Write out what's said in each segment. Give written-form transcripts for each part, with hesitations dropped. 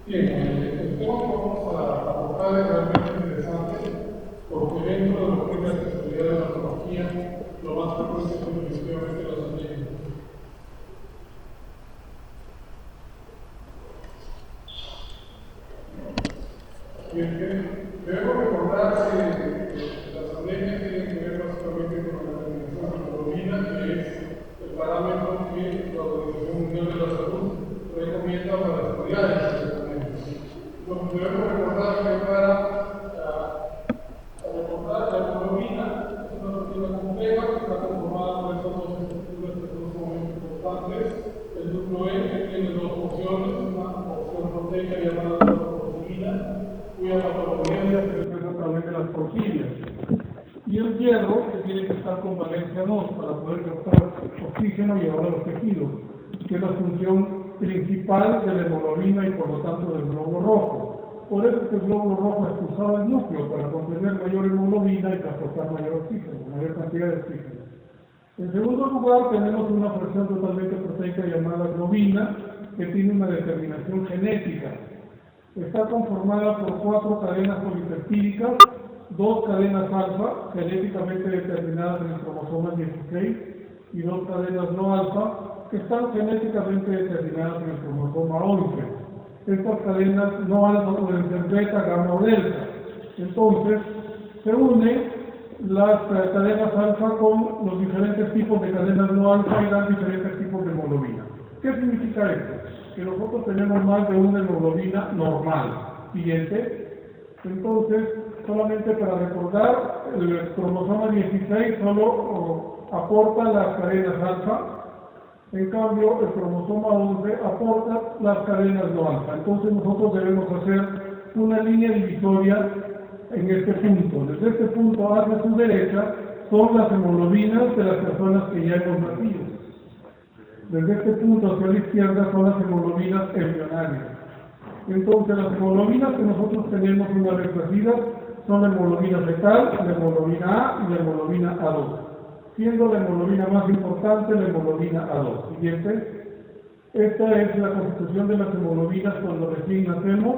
Bien, el tema que vamos a abordar es realmente interesante porque dentro de lo que es la accesibilidad de la tecnología, lo más frecuente son definitivamente las anécdotas. Bien, debemos recordar que las anécdotas tienen que ver básicamente con la determinación de hemoglobina, que es el parámetro que la Organización Mundial de la Salud recomienda para estudiar esas anécdotas. Debemos recordar que para recordar la hemoglobina es una proteína compleja que está conformada por estas dos estructuras que son sumamente importantes. El núcleo E que tiene dos porciones, una porción proteica llamada proteína, cuya patología se expresa a través de las porfirias. Y el hierro que tiene que estar con valencia 2 para poder captar oxígeno y llevarlo a los tejidos, que es la función principal de la hemoglobina y por lo tanto del glóbulo rojo. Por eso es que el glóbulo rojo expulsaba el núcleo para contener mayor hemoglobina y transportar mayor oxígeno, mayor cantidad de oxígeno. En segundo lugar, tenemos una fracción totalmente proteica llamada globina, que tiene una determinación genética. Está conformada por 4 cadenas polipeptídicas, 2 cadenas alfa, genéticamente determinadas en el cromosoma 16, y 2 cadenas no alfa, que están genéticamente determinadas en el cromosoma 11. Estas cadenas no alfa pueden ser beta, gamma o delta. Entonces, se unen las cadenas alfa con los diferentes tipos de cadenas no alfa y dan diferentes tipos de hemoglobina. ¿Qué significa esto? Que nosotros tenemos más de una hemoglobina normal. Siguiente. Entonces, solamente para recordar, el cromosoma 16 solo aporta las cadenas alfa. En cambio, el cromosoma 11 aporta las cadenas no alfa. Entonces nosotros debemos hacer una línea divisoria en este punto. Desde este punto hacia su derecha son las hemoglobinas de las personas que ya hemos nacido. Desde este punto hacia la izquierda son las hemoglobinas embrionarias. Entonces las hemoglobinas que nosotros tenemos una vez nacidas son la hemoglobina fetal, la hemoglobina A y la hemoglobina A2. Siendo la hemoglobina más importante la hemoglobina A2. Siguiente. Esta es la constitución de las hemoglobinas cuando recién nacemos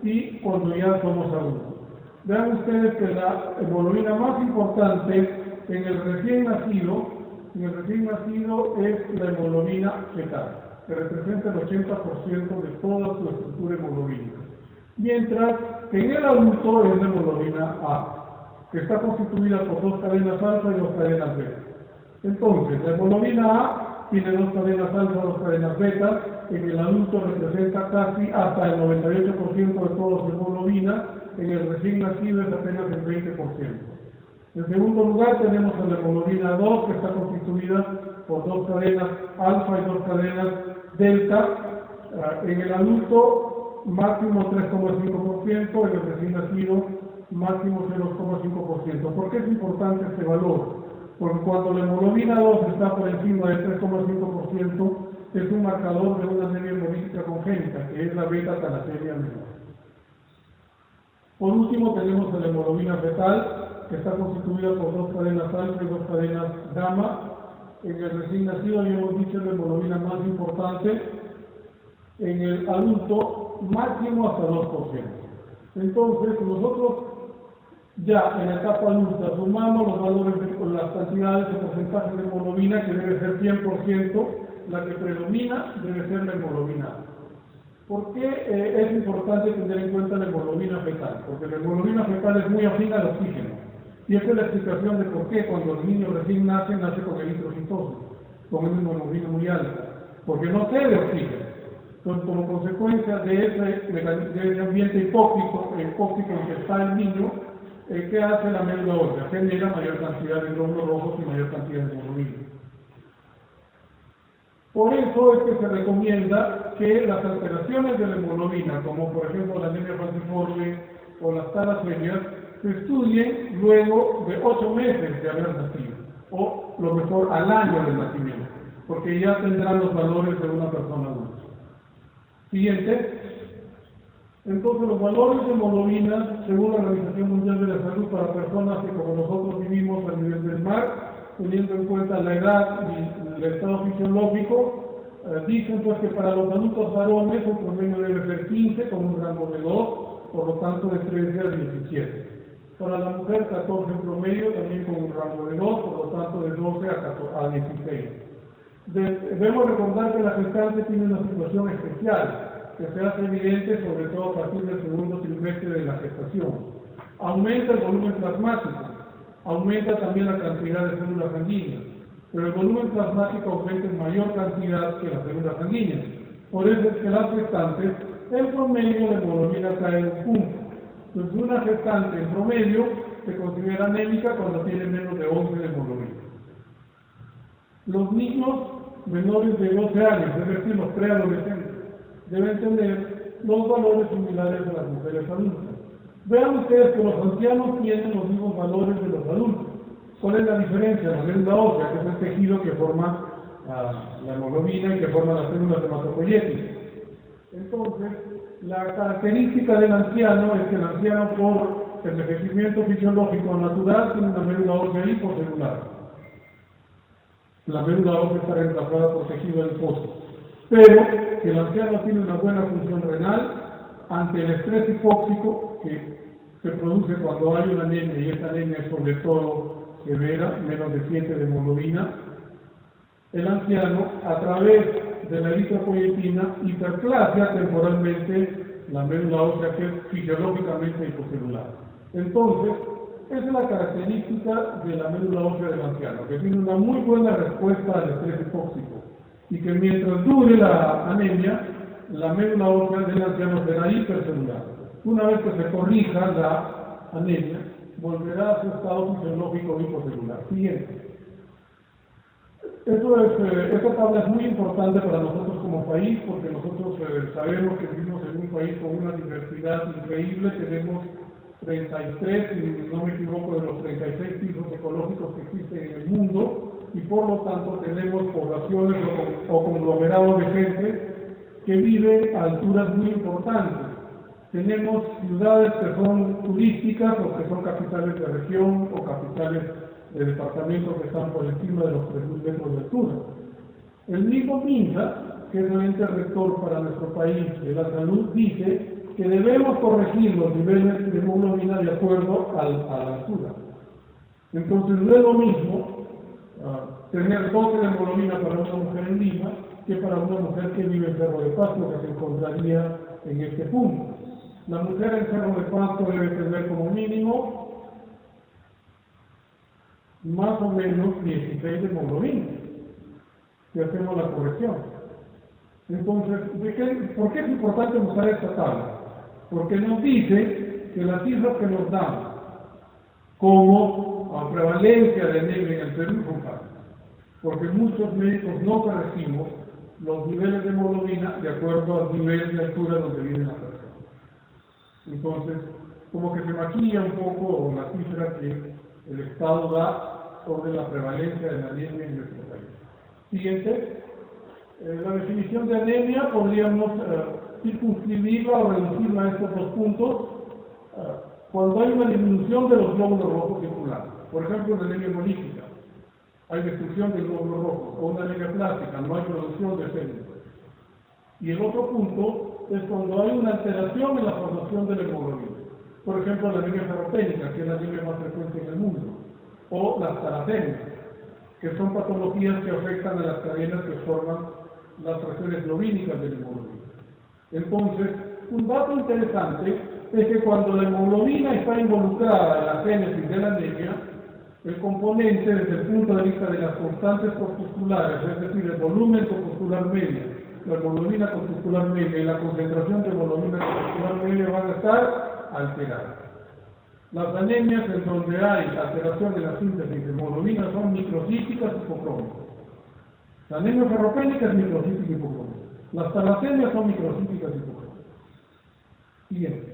y cuando ya somos adultos. Vean ustedes que la hemoglobina más importante en el recién nacido es la hemoglobina fetal, que representa el 80% de toda su estructura hemoglobínica. Mientras que en el adulto es la hemoglobina A, que está constituida por 2 cadenas alfa y 2 cadenas beta. Entonces, la hemoglobina A tiene 2 cadenas alfa y 2 cadenas beta, en el adulto representa casi hasta el 98% de toda su hemoglobina, en el recién nacido es apenas el 20%. En segundo lugar tenemos a la hemoglobina 2, que está constituida por 2 cadenas alfa y 2 cadenas delta, en el adulto máximo 3,5%, en el recién nacido máximo 0,5%. ¿Por qué es importante este valor? Porque cuando la hemoglobina 2 está por encima del 3,5%, es un marcador de una anemia hemolítica congénita, que es la beta-talasemia menor. Por último tenemos a la hemoglobina fetal, que está constituida por 2 cadenas alfa y 2 cadenas gamma. En el recién nacido habíamos dicho la hemoglobina más importante, en el adulto máximo hasta 2%. Entonces nosotros ya en la etapa adulta sumamos los valores con las cantidades de porcentaje de hemoglobina, que debe ser 100%, la que predomina debe ser la hemoglobina A. ¿Por qué es importante tener en cuenta la hemoglobina fetal? Porque la hemoglobina fetal es muy afín al oxígeno. Y esa es la explicación de por qué cuando el niño recién nace con eritrocitosis, con una hemoglobina muy alta. Porque no cede oxígeno. Entonces, como consecuencia de ese ambiente hipóxico en que está el niño, ¿qué hace la médula ósea? Genera mayor cantidad de glóbulos rojos y mayor cantidad de hemoglobina. Por eso es que se recomienda que las alteraciones de la hemoglobina, como por ejemplo la anemia falciforme o las talasemias, se estudien luego de 8 meses de haber nacido, o lo mejor al año del nacimiento, porque ya tendrán los valores de una persona adulta. Siguiente. Entonces los valores de hemoglobina, según la Organización Mundial de la Salud, para personas que como nosotros vivimos a nivel del mar, teniendo en cuenta la edad y el estado fisiológico, Dicen pues que para los adultos varones el promedio debe ser 15 con un rango de 2, por lo tanto de 13 a 17. Para la mujer 14 en promedio, también con un rango de 2, por lo tanto de 12 a 16. Debemos recordar que la gestante tiene una situación especial, que se hace evidente sobre todo a partir del segundo trimestre de la gestación. Aumenta el volumen plasmático, aumenta también la cantidad de células sanguíneas, pero el volumen plasmático aumenta en mayor cantidad que las células sanguíneas. Por eso es que las gestantes, en promedio, la hemoglobina cae en un punto. Entonces, una gestante en promedio se considera anémica cuando tiene menos de 11 de hemoglobina. Los niños menores de 12 años, es decir, los preadolescentes, deben tener los valores similares a las mujeres adultas. Vean ustedes que los ancianos tienen los mismos valores de los adultos. ¿Cuál es la diferencia? La médula ósea, que es el tejido que forma la hemoglobina y que forma las células hematopoyéticas. Entonces, la característica del anciano es que el anciano, por envejecimiento fisiológico natural, tiene una médula ósea hipocelular. La médula ósea está reemplazada por tejido adiposo. Pero que el anciano tiene una buena función renal ante el estrés hipóxico que se produce cuando hay una anemia, y esta anemia es sobre todo severa, menos de 7 de hemoglobina. El anciano, a través de la eritropoyetina, hiperplasia temporalmente la médula ósea, que es fisiológicamente hipocelular. Entonces, esa es la característica de la médula ósea del anciano, que tiene una muy buena respuesta al estrés hipóxico, y que mientras dure la anemia, la médula ósea del anciano será hipercelular. Una vez que se corrija la anemia, volverá a su estado fisiológico hipocelular. Siguiente. Esta tabla es muy importante para nosotros como país, porque nosotros sabemos que vivimos en un país con una diversidad increíble. Tenemos 33, si no me equivoco, de los 36 pisos ecológicos que existen en el mundo, y por lo tanto tenemos poblaciones o conglomerados de gente que vive a alturas muy importantes. Tenemos ciudades que son turísticas o que son capitales de región o capitales de departamentos que están por encima de los 3.000 metros de altura. El mismo MINSA, que es el ente rector para nuestro país de la salud, dice que debemos corregir los niveles de hemoglobina de acuerdo a la altura. Entonces no es lo mismo tener 12 de hemoglobina para una mujer en Lima que para una mujer que vive en Cerro de Pasco, que se encontraría en este punto. La mujer en Cerro de Pasco debe tener como mínimo más o menos 16 de hemoglobina, si hacemos la corrección. Entonces, ¿por qué es importante usar esta tabla? Porque nos dice que las cifras que nos dan como prevalencia de anemia en el Perú son falsas, porque muchos médicos no corregimos los niveles de hemoglobina de acuerdo al nivel de altura donde vive la persona. Entonces, como que se maquilla un poco la cifra que el Estado da sobre la prevalencia de la anemia en nuestro país. Siguiente. La definición de anemia podríamos circunscribirla o reducirla a estos dos puntos cuando hay una disminución de los glóbulos rojos circulares. Por ejemplo, en anemia hemolítica hay destrucción de glóbulos rojos, o una anemia plástica, no hay producción de células. Y el otro punto es cuando hay una alteración en la formación del hemoglobina. Por ejemplo, la anemia ferropénica, que es la anemia más frecuente en el mundo, o las talasemias, que son patologías que afectan a las cadenas que forman las fracciones globínicas del hemoglobina. Entonces, un dato interesante es que cuando la hemoglobina está involucrada en la génesis de la anemia, el componente desde el punto de vista de las constantes corpusculares, es decir, el volumen corpuscular medio, la hemoglobina corpuscular media y la concentración de hemoglobina corpuscular media van a estar alteradas. Las anemias en donde hay alteración de la síntesis de hemoglobina son microcíticas y hipocrómicas. La anemia ferropénica es microcítica y hipocrómica. Las talasemias son microcíticas y hipocrómicas. Siguiente.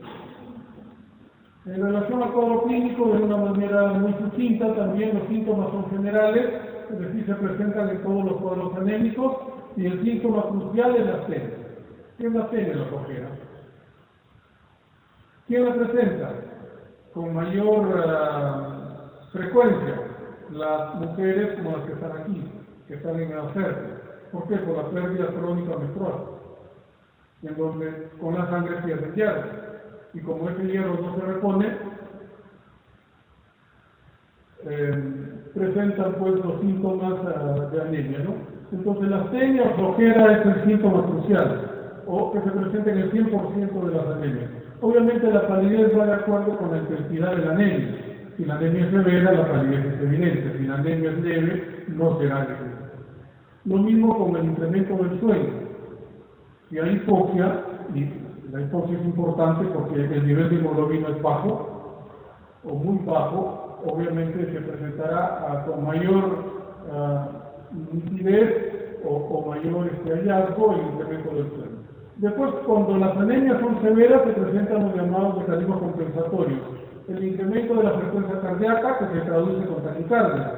En relación al cuadro clínico, de una manera muy sucinta, también los síntomas son generales, es decir, se presentan en todos los cuadros anémicos, y el síntoma crucial es la astenia. ¿Qué es la astenia? La cojera. ¿Quién la presenta? Con mayor frecuencia, las mujeres como las que están aquí, que están en el fértil. ¿Por qué? Por la pérdida crónica menstrual, en donde con la sangre pierde hierro. Y como ese hierro no se repone, presentan pues los síntomas de anemia, ¿no? Entonces la astenia o flojera es el síntoma crucial, o que se presenta en el 100% de las anemias. Obviamente la palidez va de acuerdo con la intensidad de la anemia. Si la anemia es severa, la palidez es evidente. Si la anemia es leve, no será evidente. Lo mismo con el incremento del sueño. Si hay hipoxia, y la hipoxia es importante porque el nivel de hemoglobina es bajo, o muy bajo, obviamente se presentará con mayor nitidez o mayor hallazgo el incremento del sueño. Después, cuando las anemias son severas, se presentan los llamados mecanismos compensatorios. El incremento de la frecuencia cardíaca, que se traduce con taquicardia,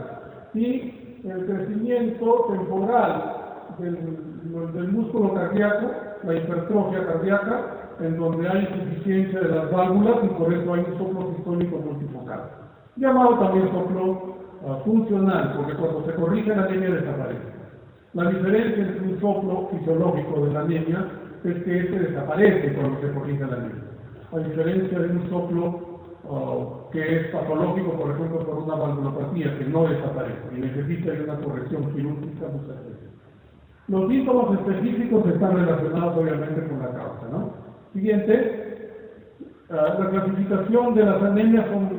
y el crecimiento temporal del músculo cardíaco, la hipertrofia cardíaca, en donde hay insuficiencia de las válvulas y por eso hay un soplo sistólico multifocal. Llamado también soplo funcional, porque cuando se corrige la anemia desaparece. La diferencia entre un soplo fisiológico de la anemia es que este desaparece cuando se corrige la anemia. A diferencia de un soplo que es patológico, por ejemplo, por una valvulopatía que no desaparece y necesita una corrección quirúrgica muchas veces. Los síntomas específicos están relacionados obviamente con la causa, ¿no? Siguiente, la clasificación de las anemias son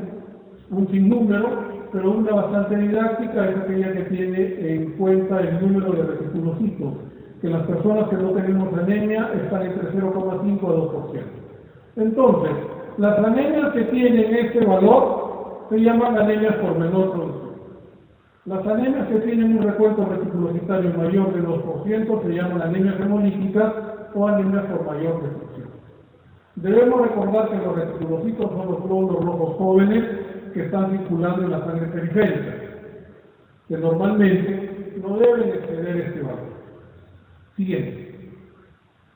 un sinnúmero, pero una bastante didáctica es aquella que tiene en cuenta el número de reticulocitos, que las personas que no tenemos anemia están entre 0,5 a 2%. Entonces, las anemias que tienen este valor se llaman anemias por menor producción. Las anemias que tienen un recuento reticulocitario mayor de 2% se llaman anemias hemolíticas o anemias por mayor destrucción. Debemos recordar que los reticulocitos son los glóbulos rojos jóvenes que están circulando en la sangre periférica, que normalmente no deben exceder este valor. Siguiente.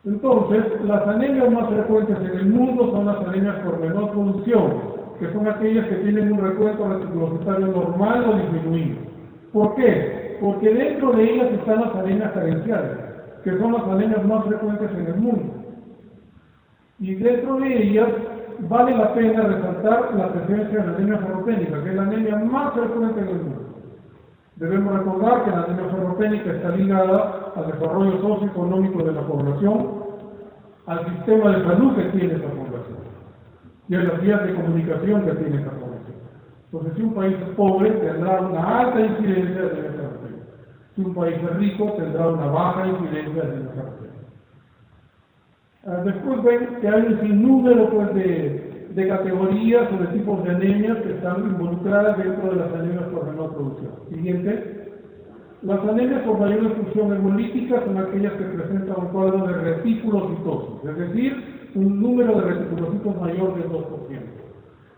Entonces, las anemias más frecuentes en el mundo son las anemias por menor producción, que son aquellas que tienen un recuento reticulocitario normal o disminuido. ¿Por qué? Porque dentro de ellas están las anemias carenciales, que son las anemias más frecuentes en el mundo. Y dentro de ellas vale la pena resaltar la presencia de la anemia ferropénica, que es la anemia más frecuente en el mundo. Debemos recordar que la anemia ferropénica está ligada al desarrollo socioeconómico de la población, al sistema de salud que tiene esa población y a las vías de comunicación que tiene esa población. Entonces, si un país es pobre, tendrá una alta incidencia de anemia ferropénica. Si un país es rico, tendrá una baja incidencia de anemia ferropénica. Después ven que hay un sinnúmero pues, de categorías o de tipos de anemias que están involucradas dentro de las anemias por menor producción. Siguiente. Las anemias por mayor destrucción hemolítica son aquellas que presentan un cuadro de reticulocitosis, es decir, un número de reticulocitos mayor del 2%.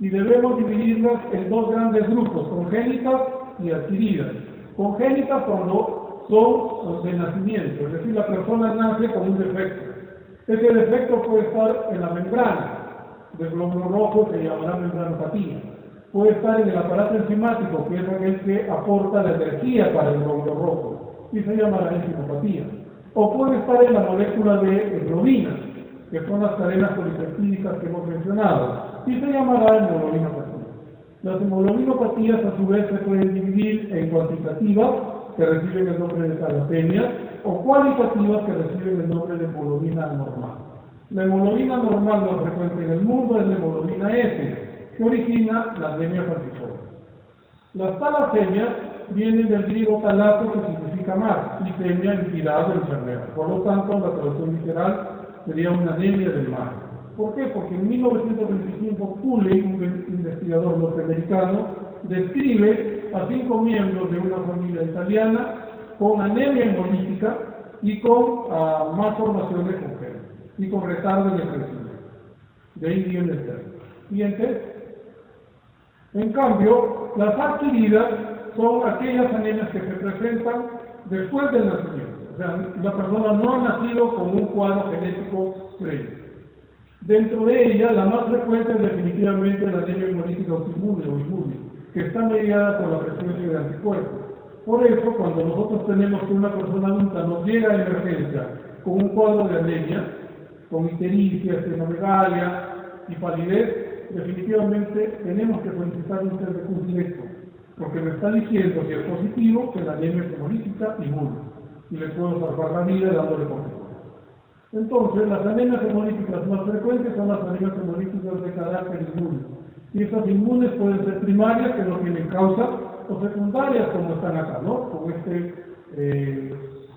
Y debemos dividirlas en dos grandes grupos, congénitas y adquiridas. Congénitas cuando son de nacimiento, es decir, la persona nace con un defecto. Ese defecto puede estar en la membrana del glóbulo rojo, que llamará membranopatía. Puede estar en el aparato enzimático, que es aquel que aporta la energía para el glóbulo rojo, y se llamará enzimopatía. O puede estar en la molécula de hemoglobina, que son las cadenas polipeptídicas que hemos mencionado, y se llamará hemoglobinopatía. Las hemoglobinopatías a su vez se pueden dividir en cuantitativas, que reciben el nombre de talasemia, o cualitativas, que reciben el nombre de hemoglobina normal. La hemoglobina normal más frecuente en el mundo es la hemoglobina S, que origina la anemia falciforme. Las talasemias vienen del griego talato, que significa mar, y semia, entidad o enfermedad. Por lo tanto, la traducción literal sería una anemia del mar. ¿Por qué? Porque en 1925 Cooley, un investigador norteamericano, describe a 5 miembros de una familia italiana con anemia hemolítica y con malformaciones congénitas y con retardo en el crecimiento. De ahí viene el término. Siguiente. En cambio, las adquiridas son aquellas anemias que se presentan después del nacimiento. O sea, la persona no ha nacido con un cuadro genético previo. Dentro de ella, la más frecuente es definitivamente la anemia hemolítica autoinmune o inmune, que está mediada por la presencia de anticuerpos. Por eso, cuando nosotros tenemos que una persona adulta nos llega a emergencia con un cuadro de anemia, con ictericia, esplenomegalia y palidez, definitivamente tenemos que solicitar un test de Q directo, porque me está diciendo si es positivo que la anemia es hemolítica inmune, y le puedo salvar la vida dándole cortisona. Entonces, las anemias hemolíticas más frecuentes son las anemias hemolíticas de carácter inmune. Y esas inmunes pueden ser primarias, que no tienen causa, o secundarias, como están acá, ¿no? Con este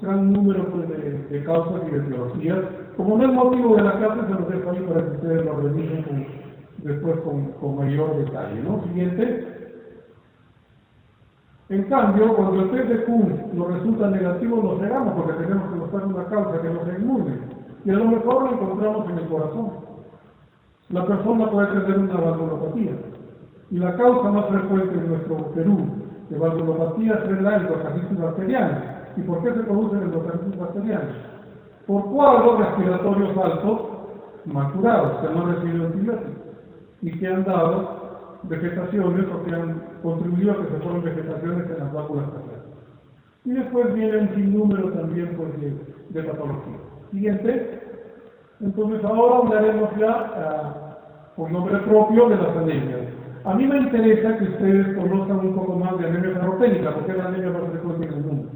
gran número pues, de causas y de etiologías. Como no es motivo de la clase, se los dejo ahí para que ustedes lo revisen después con mayor detalle, ¿no? Siguiente. En cambio, cuando el test de Kuhn nos resulta negativo, lo cerramos porque tenemos que buscar una causa que no sea inmune. Y a lo mejor lo encontramos en el corazón. La persona puede tener una valvulopatía. Y la causa más frecuente en nuestro Perú de valvulopatía es la endocarditis bacteriana. ¿Y por qué se producen endocarditis bacterianas? Por cuadros respiratorios altos maturados, que no han recibido antibióticos y que han dado vegetaciones o que han contribuido a que se formen vegetaciones en las válvulas capilares. Y después viene un sinnúmero también pues, de patología. Siguiente. Entonces ahora hablaremos ya por nombre propio de las anemias. A mí me interesa que ustedes conozcan un poco más de anemia ferropénica, porque es la anemia más frecuente en el mundo.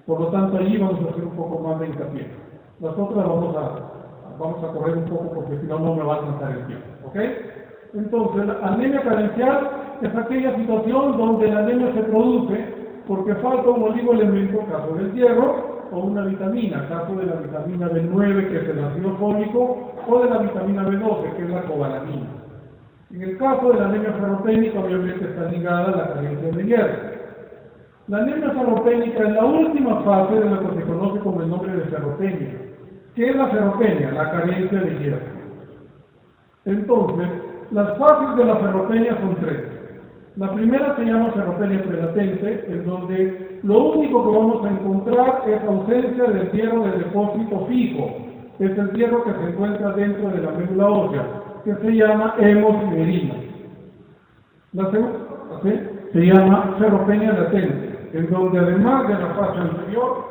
Por lo tanto, allí vamos a hacer un poco más de hincapié. Las otras vamos a correr un poco porque si no, no me va a alcanzar el tiempo. ¿Ok? Entonces, la anemia carencial es aquella situación donde la anemia se produce porque falta un oligoelemento, caso del hierro, o una vitamina, caso de la vitamina B9, que es el ácido fólico, o de la vitamina B12, que es la cobalamina. En el caso de la anemia ferropénica, obviamente está ligada a la carencia de hierro. La anemia ferropénica es la última fase de lo que se conoce como el nombre de ferropenia. ¿Qué es la ferropenia? La carencia de hierro. Entonces, las fases de la ferropenia son tres. La primera se llama ferropenia prelatente, en donde lo único que vamos a encontrar es ausencia del hierro de depósito fijo. Es el hierro que se encuentra dentro de la médula ósea, que se llama hemosiderina. La segunda fase se llama ferropenia latente, en donde además de la fase anterior,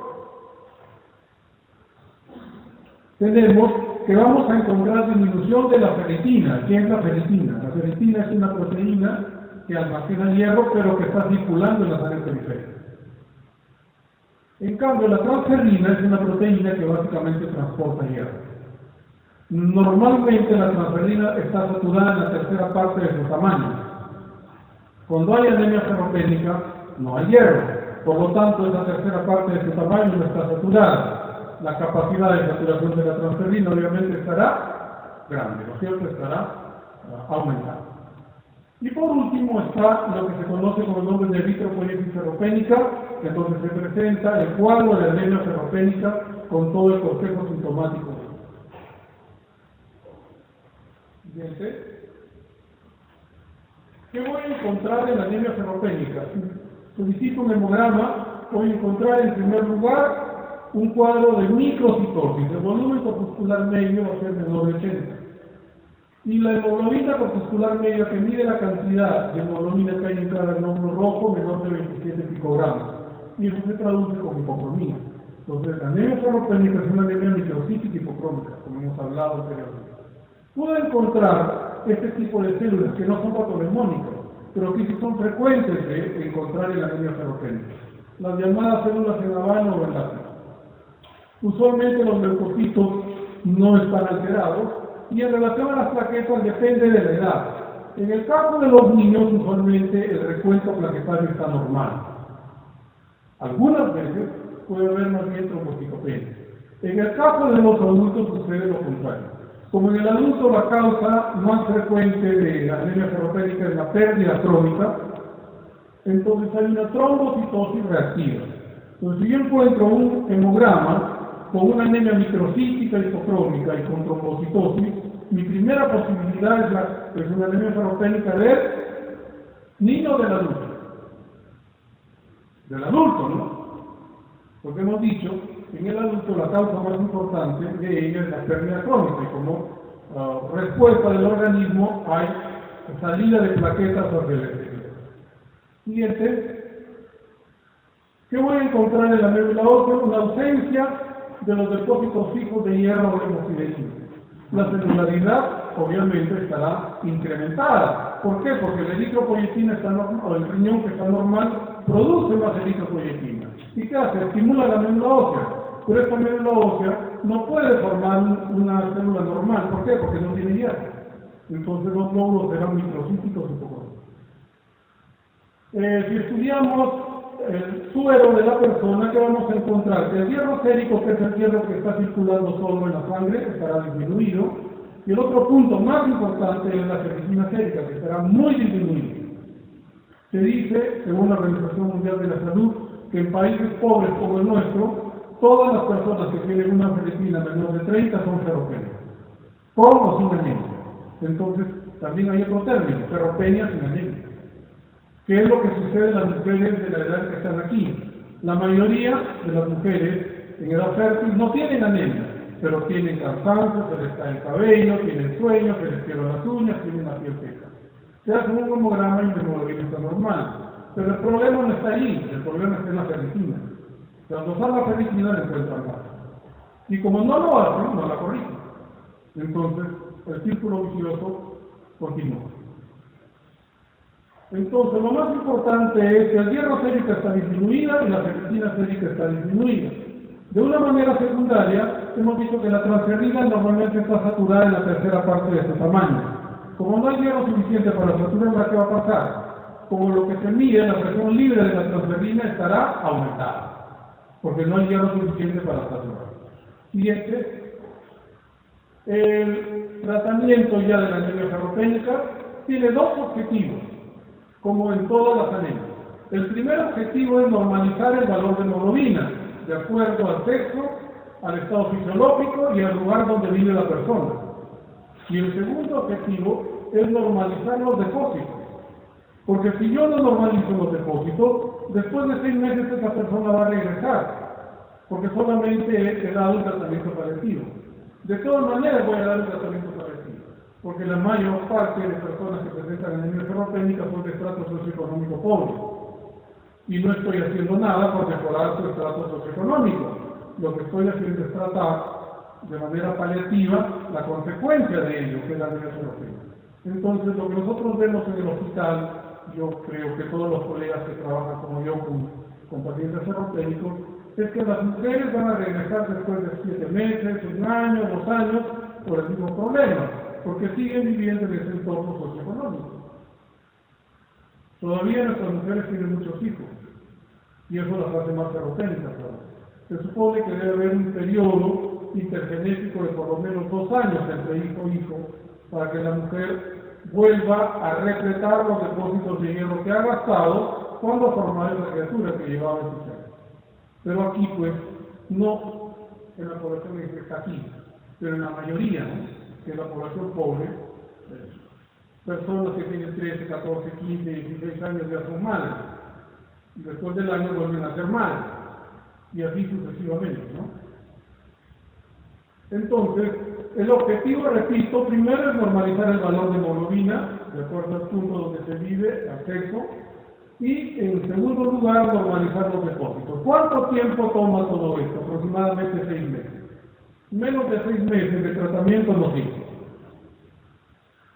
tenemos que vamos a encontrar disminución de la ferritina. ¿Qué es la ferritina? La ferritina es una proteína que almacena hierro, pero que está circulando en las áreas periféricas. En cambio, la transferrina es una proteína que básicamente transporta hierro. Normalmente la transferrina está saturada en la tercera parte de su tamaño. Cuando hay anemia ferropénica, no hay hierro. Por lo tanto, esa tercera parte de su tamaño no está saturada. La capacidad de saturación de la transferrina obviamente estará grande, ¿no es cierto? Estará aumentada. Y por último está lo que se conoce como el nombre de eritropoiesis ferropénica, en donde se presenta el cuadro de anemia ferropénica con todo el cortejo sintomático. Siguiente. ¿Qué voy a encontrar en la anemia ferropénica? Si solicito un hemograma, voy a encontrar en primer lugar un cuadro de microcitosis. El volumen corpuscular medio va a ser menor de 80. Y la hemoglobina corpuscular media, que mide la cantidad de hemoglobina que hay en cada glóbulo rojo, menor de 27 picogramos. Y eso se traduce como hipocromía. Entonces, la anemia ferropénica es una anemia microcítica hipocrómica, como hemos hablado anteriormente. Puedo encontrar este tipo de células que no son patognomónicas, pero que sí son frecuentes de encontrar en la anemia ferropénica. Las llamadas células en habano o en lápiz. Usualmente los leucocitos no están alterados, y en relación a las plaquetas depende de la edad. En el caso de los niños, usualmente el recuento plaquetario está normal. Algunas veces puede haber más bien trombocitopenia. En el caso de los adultos sucede lo contrario. Como en el adulto la causa más frecuente de la anemia ferropénica es la pérdida crónica, entonces hay una trombocitosis reactiva. Entonces, si yo encuentro un hemograma con una anemia microcítica hipocrómica y con trombocitosis, mi primera posibilidad es una anemia ferropénica del niño o del adulto. Del adulto, ¿no? Porque hemos dicho, en el adulto la causa más importante de ella es la pérdida crónica, y como respuesta del organismo hay salida de plaquetas hacia el exterior. Siguiente. ¿Qué voy a encontrar en la médula ósea? Una ausencia de los depósitos fijos de hierro o hemocideína. La celularidad, obviamente, estará incrementada. ¿Por qué? Porque la eritropoyetina está normal, o el riñón que está normal, produce más eritropoyetina. ¿Y qué hace? Estimula la médula ósea. Pero esta médula ósea no puede formar una célula normal. ¿Por qué? Porque no tiene hierro. Entonces los glóbulos serán microcíticos y poco. Si estudiamos el suero de la persona, ¿qué vamos a encontrar? Que el hierro sérico, que es el hierro que está circulando solo en la sangre, estará disminuido. Y el otro punto más importante es la ferritina sérica, que estará muy disminuida. Se dice, según la Organización Mundial de la Salud, que en países pobres como el nuestro, todas las personas que tienen una ferritina menor de 30 son ferropenias, con o sin anemia. Entonces, también hay otro término, ferropenia sin anemia. ¿Qué es lo que sucede en las mujeres de la edad que están aquí? La mayoría de las mujeres en edad fértil no tienen anemia, pero tienen cansancio, se les cae el cabello, tienen sueño, se les quiebran las uñas, tienen la piel seca. Se hace un hemograma y la hemoglobina está normal. Pero el problema no está ahí, el problema está en la ferritina. Cuando sale la ferritina la encuentran mal. Y como no lo hacen, no la corrigen. Entonces, el círculo vicioso continúa. Entonces, lo más importante es que el hierro sérico está disminuida y la ferritina sérica está disminuida. De una manera secundaria, hemos visto que la transferrina normalmente está saturada en la tercera parte de su tamaño. Como no hay hierro suficiente para saturarla, ¿qué va a pasar? Como lo que se mide, la presión libre de la transferrina estará aumentada, porque no hay hierro suficiente para saturar. Siguiente, el tratamiento ya de la anemia ferropénica tiene dos objetivos, como en todas las anemias. El primer objetivo es normalizar el valor de hemoglobina, de acuerdo al sexo, al estado fisiológico y al lugar donde vive la persona. Y el segundo objetivo es normalizar los depósitos. Porque si yo no normalizo los depósitos, después de 6 meses esa persona va a regresar, porque solamente he dado un tratamiento paliativo. De todas maneras voy a dar un tratamiento paliativo, porque la mayor parte de personas que presentan anemia ferropénica son de estrato socioeconómico pobre. Y no estoy haciendo nada por mejorar su estrato socioeconómico. Lo que estoy haciendo es tratar de manera paliativa la consecuencia de ello, que es la anemia ferropénica. Entonces, lo que nosotros vemos en el hospital, yo creo que todos los colegas que trabajan como yo con pacientes ferropénicos, es que las mujeres van a regresar después de 7 meses, 1 año, 2 años, por el mismo problema, porque siguen viviendo en ese entorno socioeconómico. Todavía nuestras mujeres tienen muchos hijos, y eso las hace más ferropénicas. Se supone que debe haber un periodo intergenético de por lo menos 2 años entre hijo e hijo, para que la mujer vuelva a repletar los depósitos de hierro que ha gastado cuando formó esa criatura que llevaba en su seno. Pero aquí, pues, no en la población que está aquí, pero en la mayoría, ¿no? Que es la población pobre, personas que tienen 13, 14, 15, 16 años ya son madres, y después del año vuelven a ser madres, y así sucesivamente, ¿no? Entonces, el objetivo, repito, primero es normalizar el valor de hemoglobina, de acuerdo al punto donde se vive, al sexo, y en segundo lugar, normalizar los depósitos. ¿Cuánto tiempo toma todo esto? Aproximadamente 6 meses. Menos de 6 meses de tratamiento no sirve.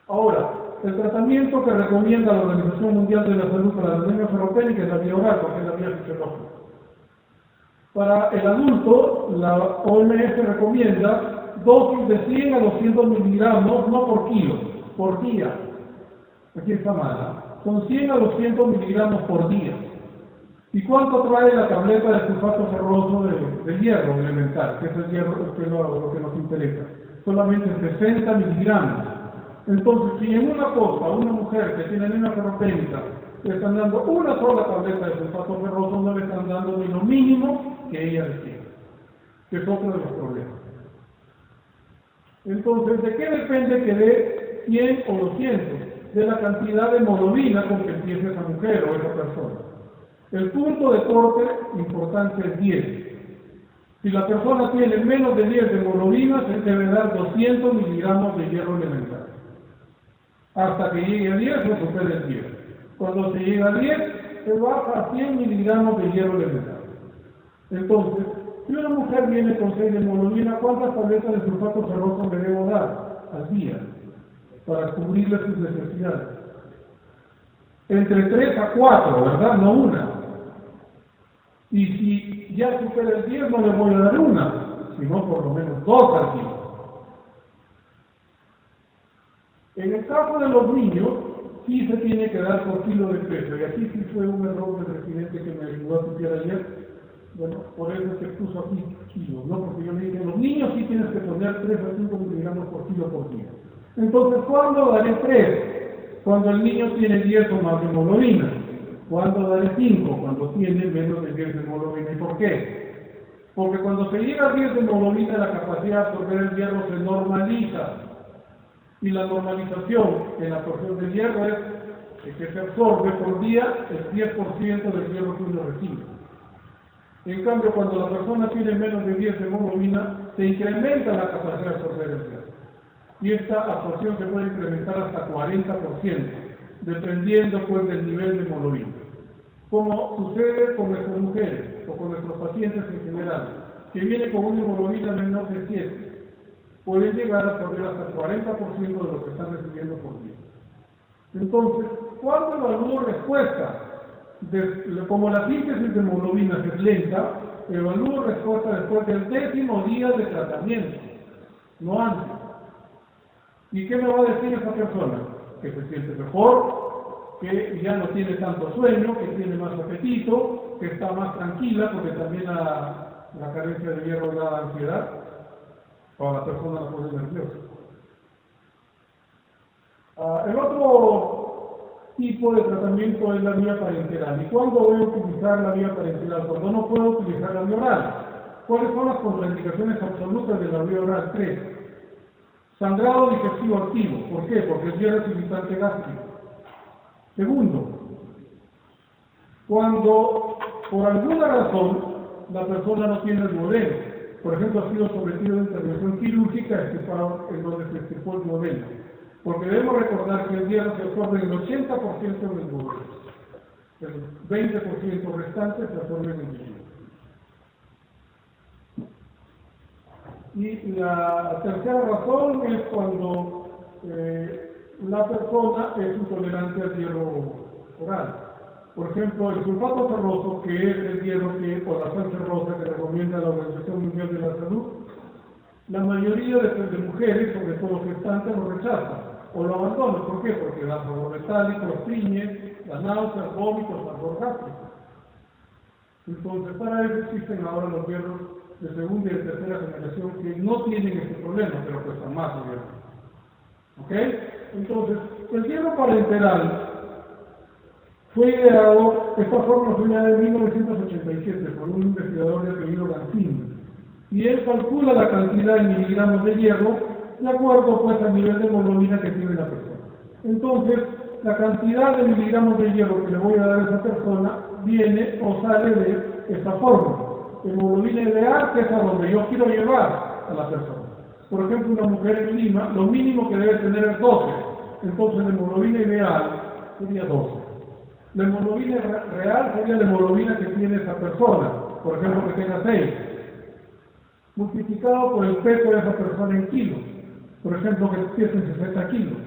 Ahora, el tratamiento que recomienda la Organización Mundial de la Salud para la anemia ferropénica es la vía oral, porque es la vía fisiológica. Para el adulto, la OMS recomienda dosis de 100 a 200 miligramos, no por kilo, por día. Aquí está mal, son 100 a 200 miligramos por día. ¿Y cuánto trae la tableta de sulfato ferroso de hierro elemental, que es el hierro lo que nos interesa? Solamente 60 miligramos. Entonces, si en una cosa, una mujer que tiene anemia ferropénica, le están dando una sola tableta de sulfato ferroso, no le están dando ni lo mínimo que ella requiere, que es otro de los problemas. Entonces, ¿de qué depende que dé 100 o 200? De la cantidad de hemoglobina con que empiece esa mujer o esa persona. El punto de corte importante es 10. Si la persona tiene menos de 10 de hemoglobina, se debe dar 200 miligramos de hierro elemental. Hasta que llegue a 10, se supera el 10. Cuando se llega a 10, se baja a 100 miligramos de hierro elemental. Entonces, si una mujer viene con 6 de hemoglobina, ¿cuántas tabletas de sulfato ferroso le debo dar al día para cubrirle sus necesidades? Entre 3 a 4, ¿verdad? No una. Y si ya supera el 10, no le voy a dar una, sino por lo menos 2 al día. En el caso de los niños, sí se tiene que dar por kilo de peso, y aquí sí fue un error del residente que me ayudó a estudiar ayer. Bueno, por eso es que puso aquí kilos, ¿no? Porque yo le dije, los niños sí tienes que poner 3 a 5 miligramos por kilo por día. Entonces, ¿cuándo daré 3? Cuando el niño tiene 10 o más de hemoglobina. ¿Cuándo daré 5? Cuando tiene menos de 10 de hemoglobina. ¿Y por qué? Porque cuando se llega a 10 de hemoglobina, la capacidad de absorber el hierro se normaliza. Y la normalización en la absorción del hierro es que se absorbe por día el 10% del hierro que uno recibe. En cambio, cuando la persona tiene menos de 10 de hemoglobina, se incrementa la capacidad de absorber el hierro. Y esta absorción se puede incrementar hasta 40%, dependiendo pues del nivel de hemoglobina. Como sucede con nuestras mujeres o con nuestros pacientes en general, que vienen con una hemoglobina menor de 7, pueden llegar a absorber hasta el 40% de lo que están recibiendo por día. Entonces, ¿cuándo evalúo respuesta? Como la síntesis de hemoglobina es lenta, evalúo respuesta después del 10º día de tratamiento, no antes. ¿Y qué me va a decir esa persona? Que se siente mejor, que ya no tiene tanto sueño, que tiene más apetito, que está más tranquila, porque también la carencia de hierro da ansiedad, o a la persona la pone nerviosa. El otro tipo de tratamiento es la vía parenteral. ¿Y cuándo voy a utilizar la vía parenteral? Cuando no puedo utilizar la vía oral. ¿Cuáles son las contraindicaciones absolutas de la vía oral? 3. Sangrado digestivo activo. ¿Por qué? Porque el hierro es irritante gástrico. Segundo, cuando por alguna razón la persona no tiene el duodeno, por ejemplo, ha sido sometido a intervención quirúrgica en donde se extirpó el duodeno, porque debemos recordar que el hierro se absorbe en el 80% del duodeno, el 20% restante se absorbe en el tejido. Y la tercera razón es cuando la persona es intolerante al hierro oral. Por ejemplo, el sulfato ferroso, que es el hierro o la sal ferrosa que recomienda la Organización Mundial de la Salud, la mayoría de mujeres, sobre todo gestantes, lo rechazan o lo abandonan. ¿Por qué? Porque da sabor metálico, estriñe, da náuseas, vómitos, ardor gástrico. Entonces, para eso existen ahora los hierros de segunda y de tercera generación que no tienen este problema, pero cuestan más, obviamente. ¿Ok? Entonces, el hierro parenteral fue ideado, esta fórmula fue ideada en 1987 por un investigador de apellido Gancini, y él calcula la cantidad en miligramos de hierro de acuerdo pues al nivel de hemoglobina que tiene la persona. Entonces, la cantidad de miligramos de hierro que le voy a dar a esa persona viene o sale de esta fórmula. Hemoglobina ideal, que es a donde yo quiero llevar a la persona. Por ejemplo, una mujer en Lima, lo mínimo que debe tener es 12. Entonces, la hemoglobina ideal sería 12. La hemoglobina real sería la hemoglobina que tiene esa persona, por ejemplo, que tenga 6, multiplicado por el peso de esa persona en kilos, por ejemplo, que pese 60 kilos,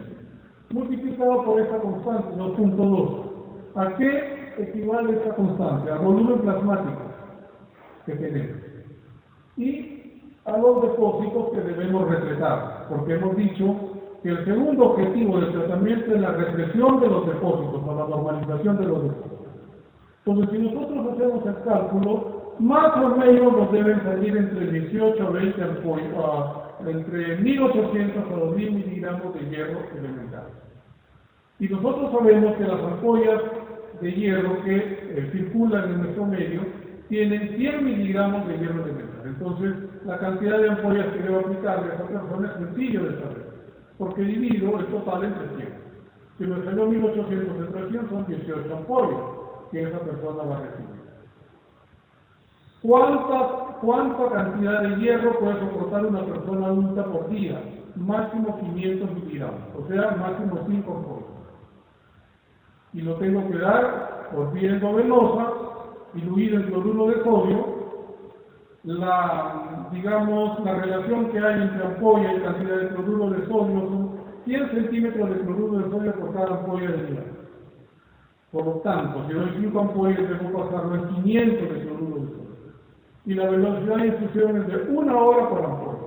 multiplicado por esa constante, 2.2. ¿A qué equivale esta constante? Al volumen plasmático que tenemos. Y a los depósitos que debemos respetar, porque hemos dicho que el segundo objetivo del tratamiento es la represión de los depósitos, o la normalización de los depósitos. Entonces, si nosotros hacemos el cálculo, más o menos nos deben salir entre 18 a 20 entre 1800 a 2000 miligramos de hierro elemental. Y nosotros sabemos que las ampollas de hierro que circulan en nuestro medio tienen 100 miligramos de hierro elemental. Entonces, la cantidad de ampollas que debo aplicarle a esa persona es sencillo de saber, porque divido el total entre 100. Si me salió 1800 entre 100, son 18 ampollas que esa persona va a recibir. ¿Cuánta cantidad de hierro puede soportar una persona adulta por día? Máximo 500 miligramos, o sea, máximo 5 ampollas. Y lo tengo que dar por vía endovenosa, diluido en cloruro de sodio, la relación que hay entre ampolla y cantidad de cloruro de sodio son 100 centímetros de cloruro de sodio por cada ampolla de día. Por lo tanto, si doy 5 ampollas, debo pasarlo en 500 de cloruro de sodio. Y la velocidad de infusión es de 1 hora por ampolla.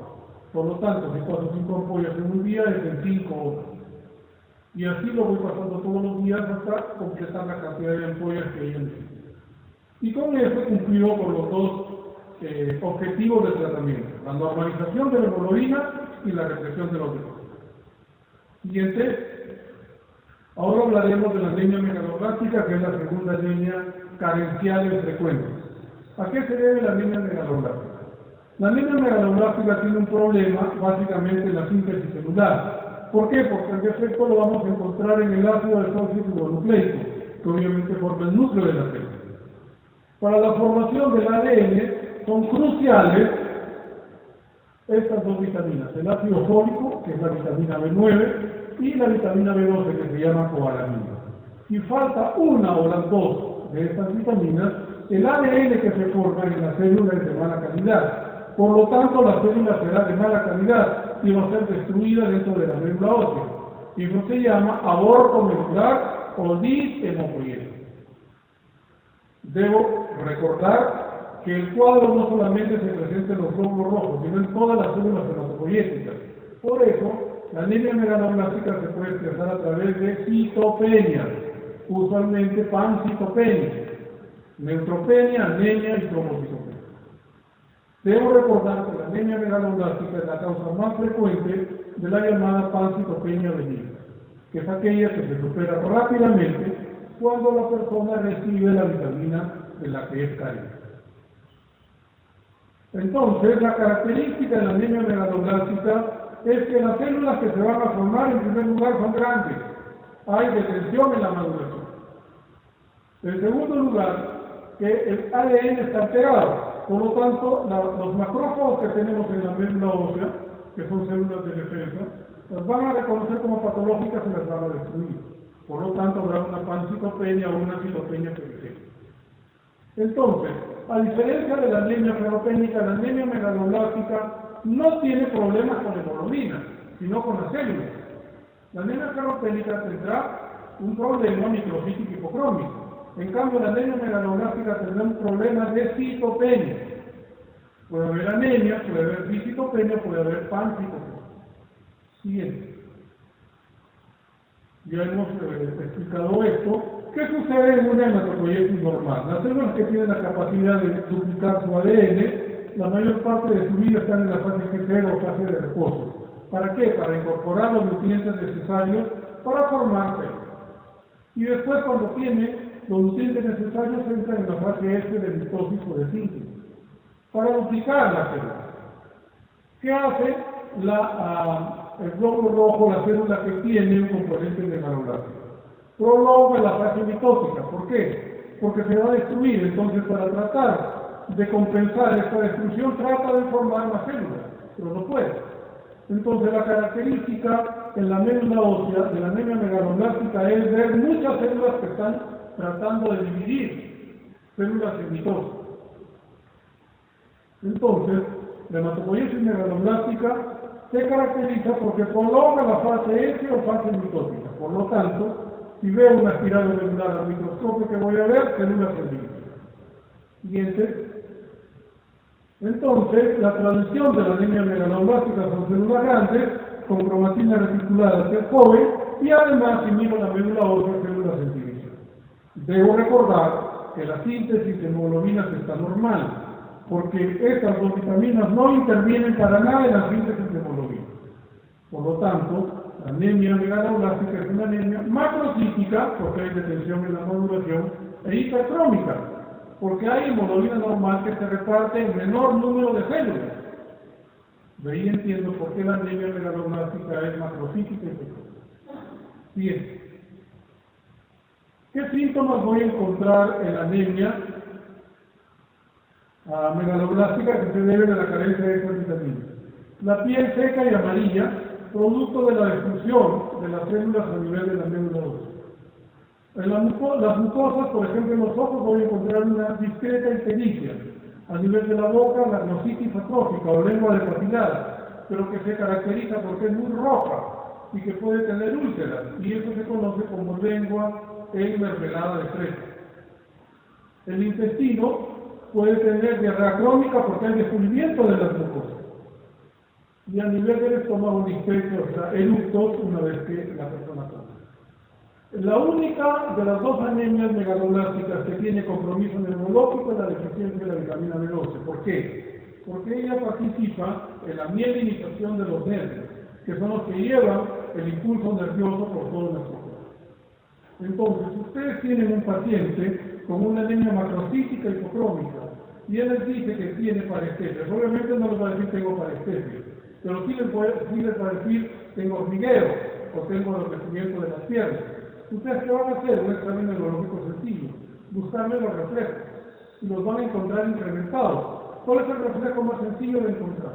Por lo tanto, si paso 5 ampollas en un día, es en 5 horas. Y así lo voy pasando todos los días hasta completar la cantidad de ampollas que yo necesito. Y con eso he cumplido con los dos objetivos del tratamiento: la normalización de la hemoglobina y la represión de los depósitos. Siguiente. Ahora hablaremos de la anemia megaloblástica, que es la segunda anemia carencial en frecuencia. ¿A qué se debe la anemia megaloblástica? La anemia megaloblástica tiene un problema básicamente en la síntesis celular. ¿Por qué? Porque el defecto lo vamos a encontrar en el ácido desoxirribonucleico, que obviamente forma el núcleo de la célula. Para la formación del ADN son cruciales estas dos vitaminas: el ácido fólico, que es la vitamina B9, y la vitamina B12, que se llama cobalamina. Si falta una o las dos de estas vitaminas, el ADN que se forma en la célula es de mala calidad. Por lo tanto, la célula será de mala calidad y va a ser destruida dentro de la médula ósea. Y eso se llama aborto medular o dishemopoiesis. Debo recordar que el cuadro no solamente se presenta en los glóbulos rojos, sino en todas las células hematopoyéticas. Por eso, la anemia megaloblástica se puede expresar a través de citopenias, usualmente pancitopenia, neutropenia, anemia y trombocitopenia. Debo recordar que la anemia megaloblástica es la causa más frecuente de la llamada pancitopenia benigna, que es aquella que se supera rápidamente cuando la persona recibe la vitamina de la que es carente. Entonces, la característica de la anemia megaloblástica es que las células que se van a formar en primer lugar son grandes. Hay detención en la maduración. En segundo lugar, que el ADN está alterado. Por lo tanto, los macrófagos que tenemos en la médula ósea, que son células de defensa, las van a reconocer como patológicas y las van a destruir. Por lo tanto, habrá una pancitopenia o una citopenia periférica. Entonces, a diferencia de la anemia ferropénica, la anemia megaloblástica no tiene problemas con la hemoglobina, sino con las células. La anemia ferropénica tendrá un problema microcítico hipocrómico. En cambio, la anemia megaloblástica tendrá un problema de citopenia. Puede haber anemia, puede haber bicitopenia, puede haber pancitopenia. Siguiente. Ya hemos explicado esto. ¿Qué sucede en una hematopoiesis normal? Las células que tienen la capacidad de duplicar su ADN, la mayor parte de su vida están en la fase G0 o fase de reposo. ¿Para qué? Para incorporar los nutrientes necesarios para formarse. Y después, cuando tiene los nutrientes necesarios, entran en la fase S de mitosis o de síntesis, para duplicar la célula. ¿Qué hace el glóbulo rojo, la célula que tiene un componente megaloblástico? Prolonga la fase mitótica. ¿Por qué? Porque se va a destruir. Entonces, para tratar de compensar esta destrucción, trata de formar más células, pero no puede. Entonces, la característica en la médula ósea de la anemia megaloblástica es ver muchas células que están tratando de dividir, células en mitosis. Entonces, la hematopoiesis megaloblástica se caracteriza porque prolonga la fase S o fase mitótica. Por lo tanto, si veo una espiral celular al microscopio, que voy a ver células en vivo. Siguiente. Entonces, la tradición de la anemia megaloblástica son células grandes, con cromatina reticulada hacia el joven, y además, si miro la médula ósea, células en división. Debo recordar que la síntesis de hemoglobinas está normal, porque estas dos vitaminas no intervienen para nada en la síntesis de hemoglobina. Por lo tanto, la anemia megaloblástica es una anemia macrocítica, porque hay detención en la maduración, e hipercrómica, porque hay hemoglobina normal que se reparte en menor número de células. De ahí entiendo por qué la anemia megaloblástica es macrocítica y hipercrómica. Bien. ¿Qué síntomas voy a encontrar en la anemia megaloblástica que se debe a la carencia de estas vitaminas? La piel seca y amarilla, producto de la destrucción de las células a nivel de la médula ósea. En las mucosas, por ejemplo, en los ojos voy a encontrar una discreta ictericia, A nivel de la boca, la glositis atrófica o lengua despapilada, pero que se caracteriza porque es muy roja y que puede tener úlceras, y eso se conoce como lengua enmermelada de fresa. El intestino puede tener diarrea crónica porque hay descubrimiento de las mucosas. Y a nivel del estómago, dispecio, o sea, eructos una vez que la persona come. La única de las dos anemias megaloblásticas que tiene compromiso neurológico es la deficiencia de la vitamina B12. ¿Por qué? Porque ella participa en la mielinización de los nervios, que son los que llevan el impulso nervioso por todo nuestro cuerpo. Entonces, si ustedes tienen un paciente con una anemia macrocítica hipocrómica y él les dice que tiene parestesia, obviamente no les va a decir tengo parestesia, pero sí les va a decir tengo hormigueo o tengo enrojecimiento de las piernas. Ustedes qué van a hacer, un examen neurológico sencillo, buscarle los reflejos y los van a encontrar incrementados. ¿Cuál es el reflejo más sencillo de encontrar?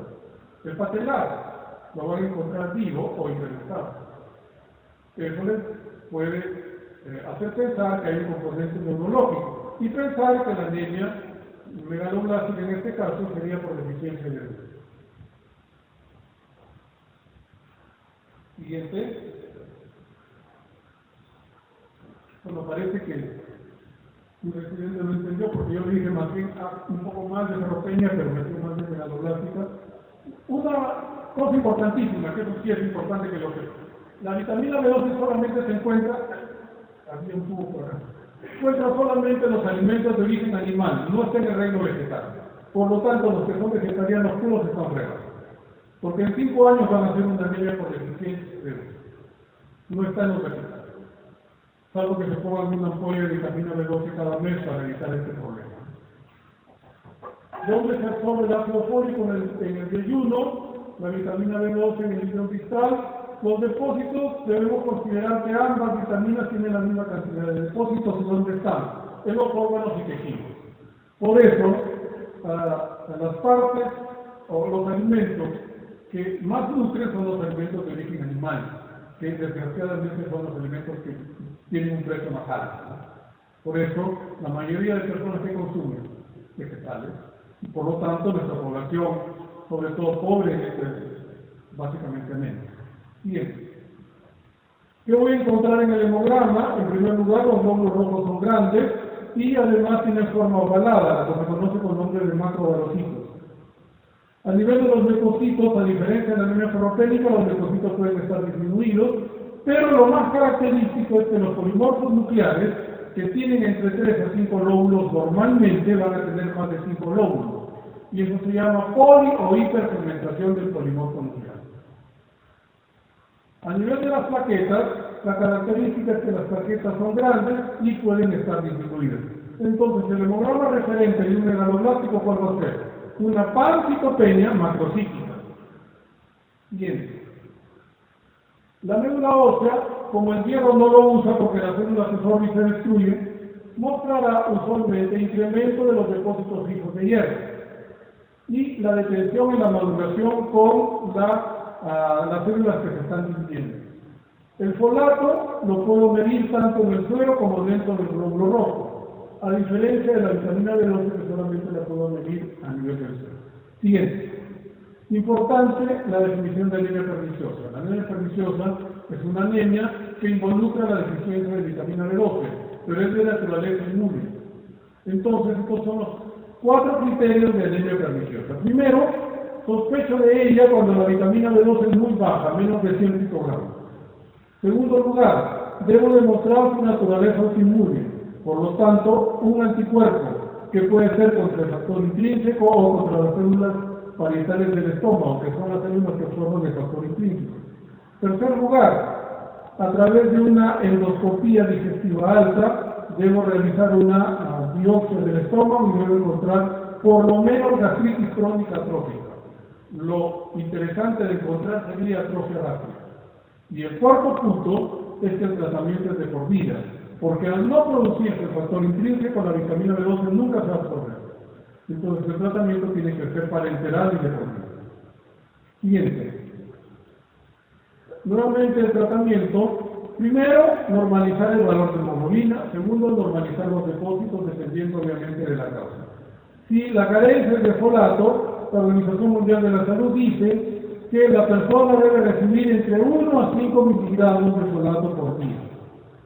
El patelar, lo van a encontrar vivo o incrementado. Eso les puede hacer pensar que hay un componente neurológico y pensar que la anemia megaloblástica en este caso sería por deficiencia de luz. Siguiente. Bueno, parece que un residente lo entendió porque yo le dije más bien un poco más de neuropenia, pero metí más de megaloblástica. Una cosa importantísima, que eso sí es importante que lo sepa. La vitamina B12 solamente se encuentra, había un tubo por acá, se encuentra solamente en los alimentos de origen animal, no está en el reino vegetal. Por lo tanto, los que son vegetarianos puros están fregados. Porque en 5 años van a hacer una anemia por deficiencia de B12. No está en los vegetales. Salvo que se pongan una ampolla de vitamina B12 cada mes para evitar este problema. ¿Dónde se absorbe el ácido fólico? En el yeyuno, la vitamina B12 en el líquido cristal. Los depósitos, debemos considerar que ambas vitaminas tienen la misma cantidad de depósitos y dónde están, en los órganos y tejidos. Por eso, las partes o los alimentos que más nutren son los alimentos de origen animal, que desgraciadamente son los alimentos que tienen un precio más alto, ¿no? Por eso, la mayoría de personas que consumen vegetales, y por lo tanto nuestra población, sobre todo pobre, es básicamente anémica. Bien. ¿Qué voy a encontrar en el hemograma? En primer lugar, los glóbulos rojos son grandes y además tienen forma ovalada, lo que se conoce con nombre de macrovarocitos. A nivel de los leucocitos, a diferencia de la anemia ferropénica, los leucocitos pueden estar disminuidos, pero lo más característico es que los polimorfos nucleares, que tienen entre 3 a 5 lóbulos, normalmente van a tener más de 5 lóbulos. Y eso se llama poli o hiperpigmentación del polimorfo nuclear. A nivel de las plaquetas, la característica es que las plaquetas son grandes y pueden estar disminuidas. Entonces, el hemograma referente de un megaloblástico, ¿cuál va a ser? Una pancitopenia macrocítica. Bien. La médula ósea, como el hierro no lo usa porque las células se forman y se destruyen, mostrará usualmente incremento de los depósitos fijos de hierro y la detención y la maduración con las células que se están dividiendo. El folato lo puedo medir tanto en el suero como dentro del glóbulo rojo, a diferencia de la vitamina B12 que solamente la puedo medir a nivel del suero. Siguiente. Importante la definición de anemia perniciosa. La anemia perniciosa es una anemia que involucra la deficiencia de vitamina B12, pero es de naturaleza inmune. Entonces, estos son los 4 criterios de anemia perniciosa. Primero, sospecho de ella cuando la vitamina B12 es muy baja, menos de 100 picogramos. Segundo lugar, debo demostrar su naturaleza autoinmune, por lo tanto, un anticuerpo que puede ser contra el factor intrínseco o contra las células parietales del estómago, que son las células que absorben el factor intrínseco. Tercer lugar, a través de una endoscopía digestiva alta, debo realizar una biopsia del estómago y debo encontrar por lo menos gastritis crónica atrófica. Lo interesante de encontrar sería atrofia gástrica. Y el cuarto punto es que el tratamiento es de por vida, porque al no producirse el factor intrínseco, la vitamina B12 nunca se va a absorber. Entonces el tratamiento tiene que ser parenteral y de por vida. Siguiente. Nuevamente el tratamiento, primero, normalizar el valor de hemoglobina, segundo, normalizar los depósitos dependiendo obviamente de la causa. Si la carencia es de folato, la Organización Mundial de la Salud dice que la persona debe recibir entre 1 a 5 miligramos de folato por día,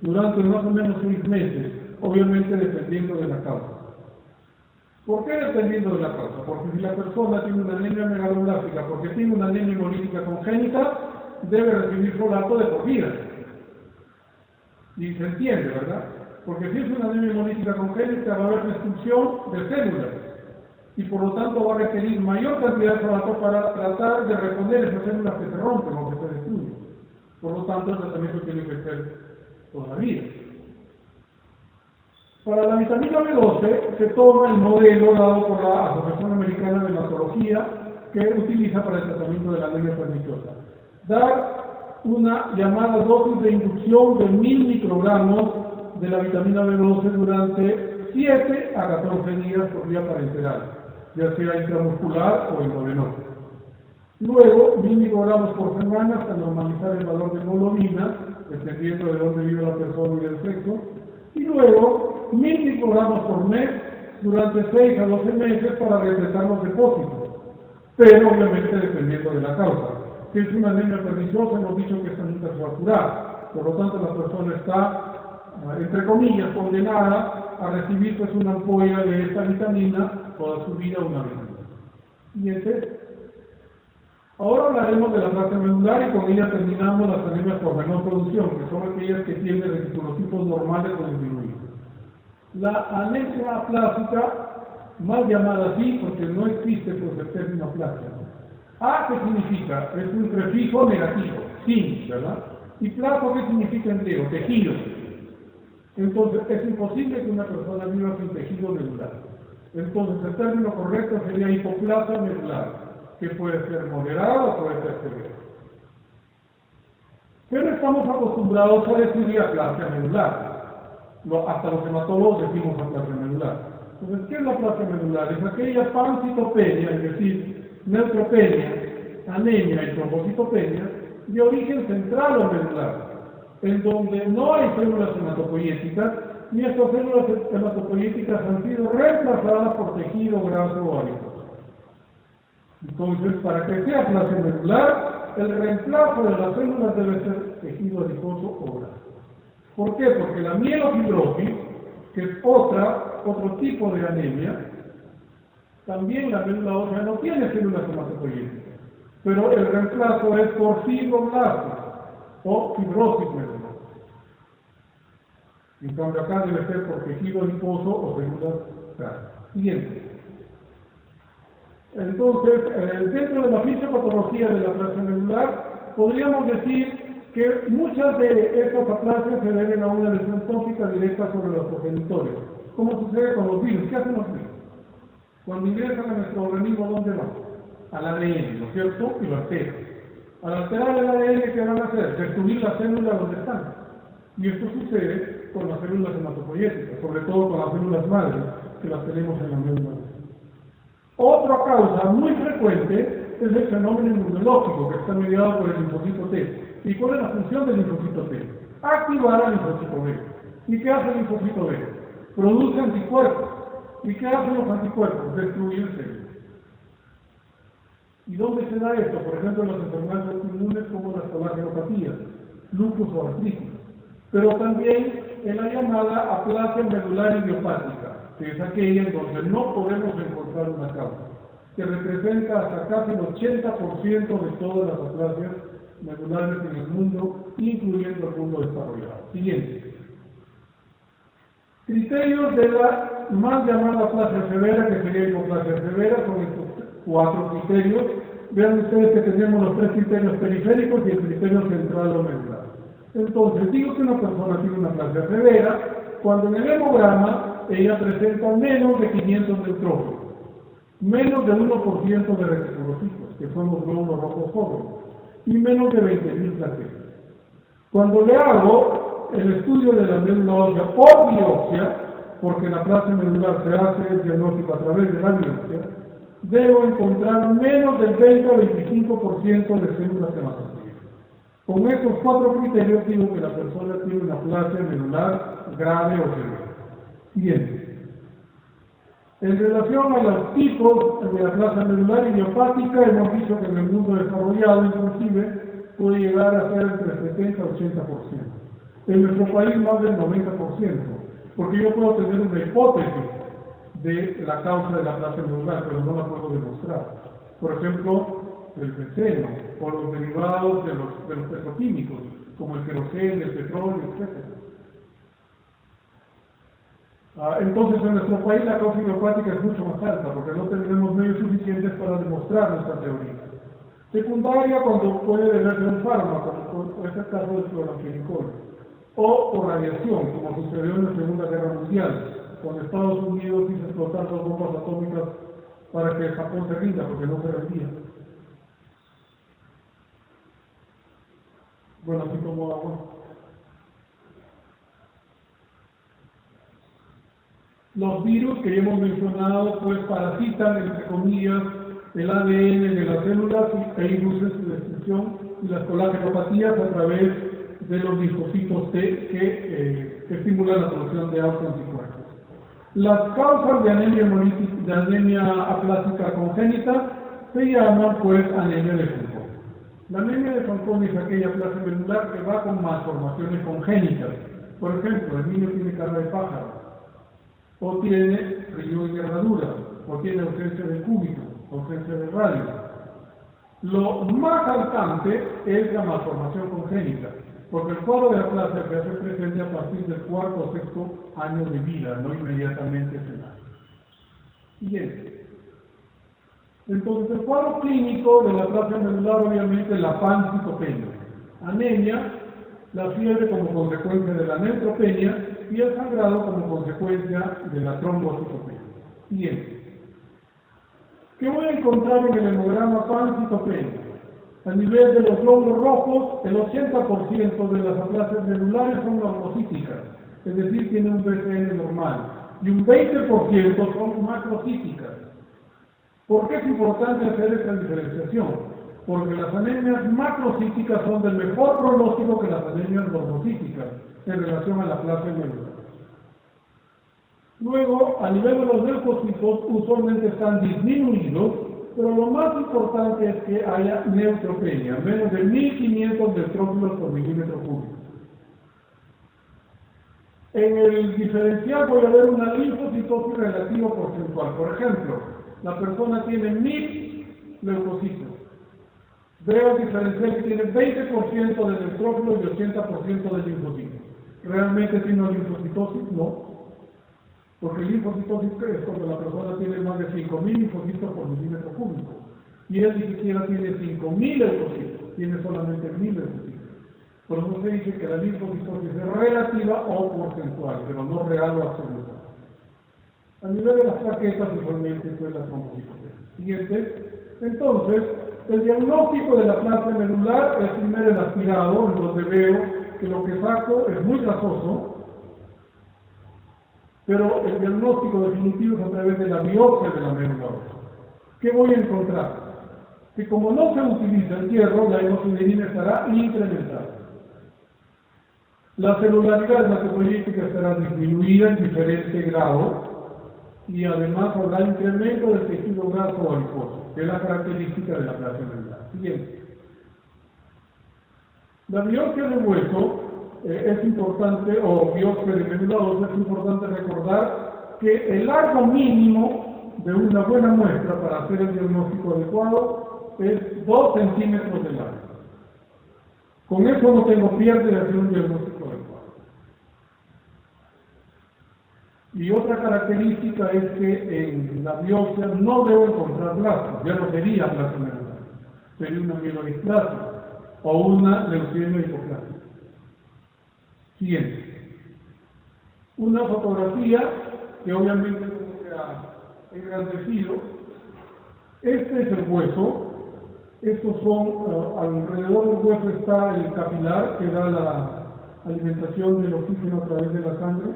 durante más o menos 6 meses, obviamente dependiendo de la causa. ¿Por qué dependiendo de la causa? Porque si la persona tiene una anemia megaloblástica, porque tiene una anemia hemolítica congénita, debe recibir folato de por vida. Y se entiende, ¿verdad? Porque si es una anemia hemolítica congénita, va a haber destrucción de células. Y por lo tanto va a requerir mayor cantidad de folato para tratar de reponer esas células que se rompen o que se destruyen. Por lo tanto, el tratamiento tiene que ser todavía. Para la vitamina B12 se toma el modelo dado por la Asociación Americana de Hematología que utiliza para el tratamiento de la anemia perniciosa. Dar una llamada dosis de inducción de 1000 microgramos de la vitamina B12 durante 7 a 14 días por día parenteral, ya sea intramuscular o endovenoso. Luego, 1000 microgramos por semana hasta normalizar el valor de hemoglobina, dependiendo de dónde vive la persona y del sexo. Y luego, 1000 microgramos por mes durante 6 a 12 meses para regresar los depósitos, pero obviamente dependiendo de la causa. Si es una anemia perniciosa, hemos dicho que esta nunca se va a curar, por lo tanto la persona está, entre comillas, condenada a recibir pues una ampolla de esta vitamina toda su vida una vez. Siguiente. Ahora hablaremos de la aplasia medular y con ella terminamos las anemias por menor producción, que son aquellas que tienen reticulocitos normales o disminuidos. La anemia aplásica, mal llamada así porque no existe pues el término aplasia. A, ¿qué significa? Es un prefijo negativo, sin, ¿verdad? Y plazo, ¿qué significa en griego? Tejido. Entonces, es imposible que una persona viva sin tejido medular. Entonces, el término correcto sería hipoplasia medular, que puede ser moderado o puede ser severo. Pero estamos acostumbrados a decir aplasia medular. Hasta los hematólogos decimos aplasia medular. Entonces, ¿qué es la aplasia medular? Es aquella pancitopenia, es decir, neutropenia, anemia y trombocitopenia de origen central o medular, en donde no hay células hematopoyéticas, y estas células hematopoyéticas han sido reemplazadas por tejido graso o adiposo. Entonces, para que sea aplasia medular, el reemplazo de las células debe ser tejido adiposo o graso. ¿Por qué? Porque la mielofibrosis, que es otro tipo de anemia, también la médula ósea no tiene células hematopoyéticas, pero el reemplazo es por fibroblastos o fibrosis medular. En cambio acá debe ser por tejido adiposo o células grasas. Siguiente. Entonces, dentro de la fisiopatología de la aplasia medular, podríamos decir que muchas de estas aplasias se deben a una lesión tóxica directa sobre los progenitores. ¿Cómo sucede con los virus? ¿Qué hacen los virus? Cuando ingresan a nuestro organismo, ¿dónde van? Al ADN, ¿no es cierto? Y lo alteran. Al alterar el ADN, ¿qué van a hacer? Destruir las células donde están. Y esto sucede con las células hematopoyéticas, sobre todo con las células madres, que las tenemos en la médula. Otra causa muy frecuente es el fenómeno inmunológico, que está mediado por el linfocito T. ¿Y cuál es la función del linfocito T? Activar al linfocito B. ¿Y qué hace el linfocito B? Produce anticuerpos. ¿Y qué hacen los anticuerpos? Destruyen células. ¿Y dónde se da esto? Por ejemplo, en las enfermedades autoinmunes como las coagulopatía, lupus o artritis. Pero también en la llamada aplasia medular idiopática, que es aquella en donde no podemos encontrar una causa, que representa hasta casi el 80% de todas las aplasias medulares en el mundo, incluyendo el mundo desarrollado. Siguiente. Criterios de la más llamada aplasia severa, que sería hipoplasia severa, son estos 4 criterios. Vean ustedes que tenemos los 3 criterios periféricos y el criterio central o medular. Entonces, digo que una persona tiene una aplasia severa cuando en el hemograma ella presenta menos de 500 neutrófilos, menos de 1% de reticulocitos, que son los glóbulos rojos jóvenes, y menos de 20.000 plaquetas. Cuando le hago el estudio de la médula ósea por biopsia, porque la aplasia medular se hace el diagnóstico a través de la biopsia, debo encontrar menos del 20 o 25% de células hematopoyéticas. Con estos 4 criterios digo que la persona tiene una aplasia medular grave o severa. Bien. En relación a los tipos de aplasia medular idiopática, hemos dicho que en el mundo desarrollado inclusive puede llegar a ser entre 70 y 80%. En nuestro país más del 90%, porque yo puedo tener una hipótesis de la causa de la aplasia medular, pero no la puedo demostrar. Por ejemplo, el benceno o los derivados de los petroquímicos, como el queroseno, el petróleo, etc. Entonces, en nuestro país la causa idiopática es mucho más alta, porque no tenemos medios suficientes para demostrar nuestra teoría. Secundaria, cuando puede deberse un fármaco, como es el caso del clorantienicol, o por radiación, como sucedió en la Segunda Guerra Mundial, cuando Estados Unidos hizo explotar dos bombas atómicas para que Japón se rinda, porque no se rendía. Bueno, así como agua. Los virus que ya hemos mencionado, pues parasitan, entre comillas, el ADN de las células e inducen su destrucción y las colagenopatías a través de los linfocitos T que estimulan la producción de autoanticuerpos. Las causas de anemia aplásica congénita se llaman, pues, anemia de Fanconi. La anemia de Fanconi es aquella aplasia medular que va con malformaciones congénitas. Por ejemplo, el niño tiene cara de pájaro, o tiene riñón y herradura, o tiene ausencia de cúbito, ausencia de radio. Lo más saltante es la malformación congénita, porque el cuadro de aplasia se hace presente a partir del cuarto o sexto año de vida, no inmediatamente final. Siguiente. Entonces, el cuadro clínico de la aplasia medular, obviamente, la pancitopenia, anemia, la fiebre como consecuencia de la neutropenia y el sangrado como consecuencia de la trombocitopenia. Siguiente. ¿Qué voy a encontrar en el hemograma pancitopenia? A nivel de los glóbulos rojos, el 80% de las aplasias medulares son normocíticas, es decir, tienen un BCN normal, y un 20% son macrocíticas. ¿Por qué es importante hacer esta diferenciación? Porque las anemias macrocíticas son del mejor pronóstico que las anemias normocíticas en relación a la aplasia medular. Luego, a nivel de los leucocitos, usualmente están disminuidos, pero lo más importante es que haya neutropenia, menos de 1500 neutrófilos por milímetro cúbico. En el diferencial voy a ver una linfocitosis relativa porcentual. Por ejemplo, la persona tiene 1000 leucocitos. Veo el diferencial que tiene 20% de neutrófilos y 80% de linfocitos. ¿Realmente tiene una linfocitosis? No. Porque linfocitosis es cuando la persona tiene más de 5000 linfocitos por milímetro cúbico. Y él ni siquiera tiene 5000 leucocitos, tiene solamente 1000 leucocitos. Por eso se dice que la linfocitosis es relativa o porcentual, pero no real o absoluta. A nivel de las plaquetas, igualmente, pues la trombocitopenia. Siguiente. Entonces, el diagnóstico de la aplasia medular es primero el aspirado, en donde veo que lo que saco es muy grasoso, pero el diagnóstico definitivo es a través de la biopsia de la médula ósea. ¿Qué voy a encontrar? Que como no se utiliza el hierro, la hemosiderina estará incrementada. La celularidad hematopoyética estará disminuida en diferente grado y además habrá incremento del tejido graso o adiposo, que es la característica de la aplasia medular. Siguiente. La biopsia de hueso es importante, o biopsia de médula ósea, es importante recordar que el largo mínimo de una buena muestra para hacer el diagnóstico adecuado es 2 centímetros de largo. Con eso no tengo pierde de hacer un diagnóstico adecuado. Y otra característica es que en la biopsia no debo encontrar blastos, ya no sería aplasia medular, sería una mielodisplasia o una leucemia hipoplástica. Siguiente. Una fotografía que obviamente no se ha engrandecido. Este es el hueso. Estos son, alrededor del hueso está el capilar que da la alimentación del oxígeno a través de la sangre.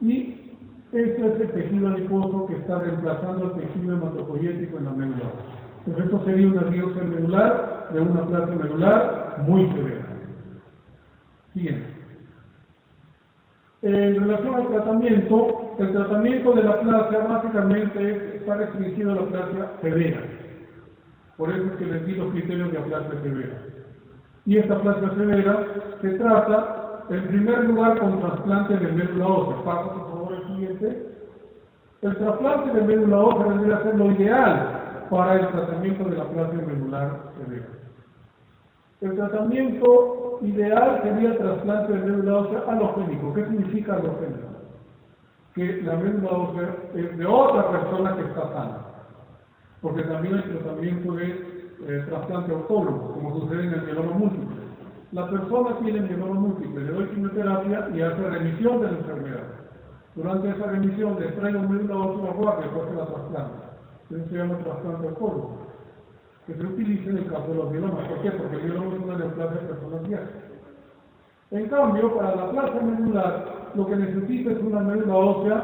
Y este es el tejido adiposo que está reemplazando el tejido hematopoyético en la médula ósea. Entonces esto sería una biopsia medular de una aplasia medular muy severa. Siguiente. En relación al tratamiento, el tratamiento de la aplasia básicamente está restringido a la aplasia severa. Por eso es que les di los criterios de aplasia severa. Y esta aplasia severa se trata, en primer lugar, con trasplante de médula ósea. Pasa, por favor, el siguiente. El trasplante de médula ósea debería ser lo ideal para el tratamiento de la aplasia medular severa. El tratamiento ideal sería el trasplante de médula ósea halogénico. ¿Qué significa halogénico? Que la médula ósea es de otra persona que está sana. Porque también hay tratamiento de trasplante autólogo, como sucede en el mieloma múltiple. La persona tiene mieloma múltiple, le doy quimioterapia y hace remisión de la enfermedad. Durante esa remisión le extraigo médula ósea guardia y después se la trasplanta. Eso se llama trasplante autólogo, que se utiliza en el caso de los mielomas. ¿Por qué? Porque el mieloma es una neoplasia personal. En cambio, para la aplasia medular, lo que necesita es una médula ósea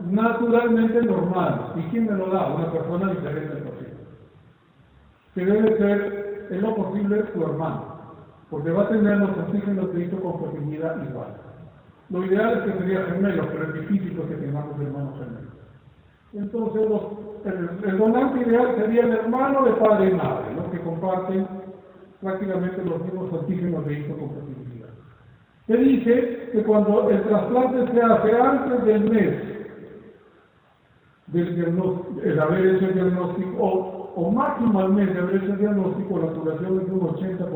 naturalmente normal. ¿Y quién me lo da? Una persona diferente al paciente. Que debe ser, en lo posible, su hermano, porque va a tener los antígenos de histocompatibilidad igual. Lo ideal es que sería gemelo, pero es difícil que tengamos hermanos gemelos. Entonces, el donante ideal sería el hermano de padre y madre, ¿no? Que comparten prácticamente los mismos antígenos de histocompatibilidad. Se dice que cuando el trasplante se hace antes del mes el haber hecho el diagnóstico, o máximo al mes de haber hecho el diagnóstico, la curación es de un 80%,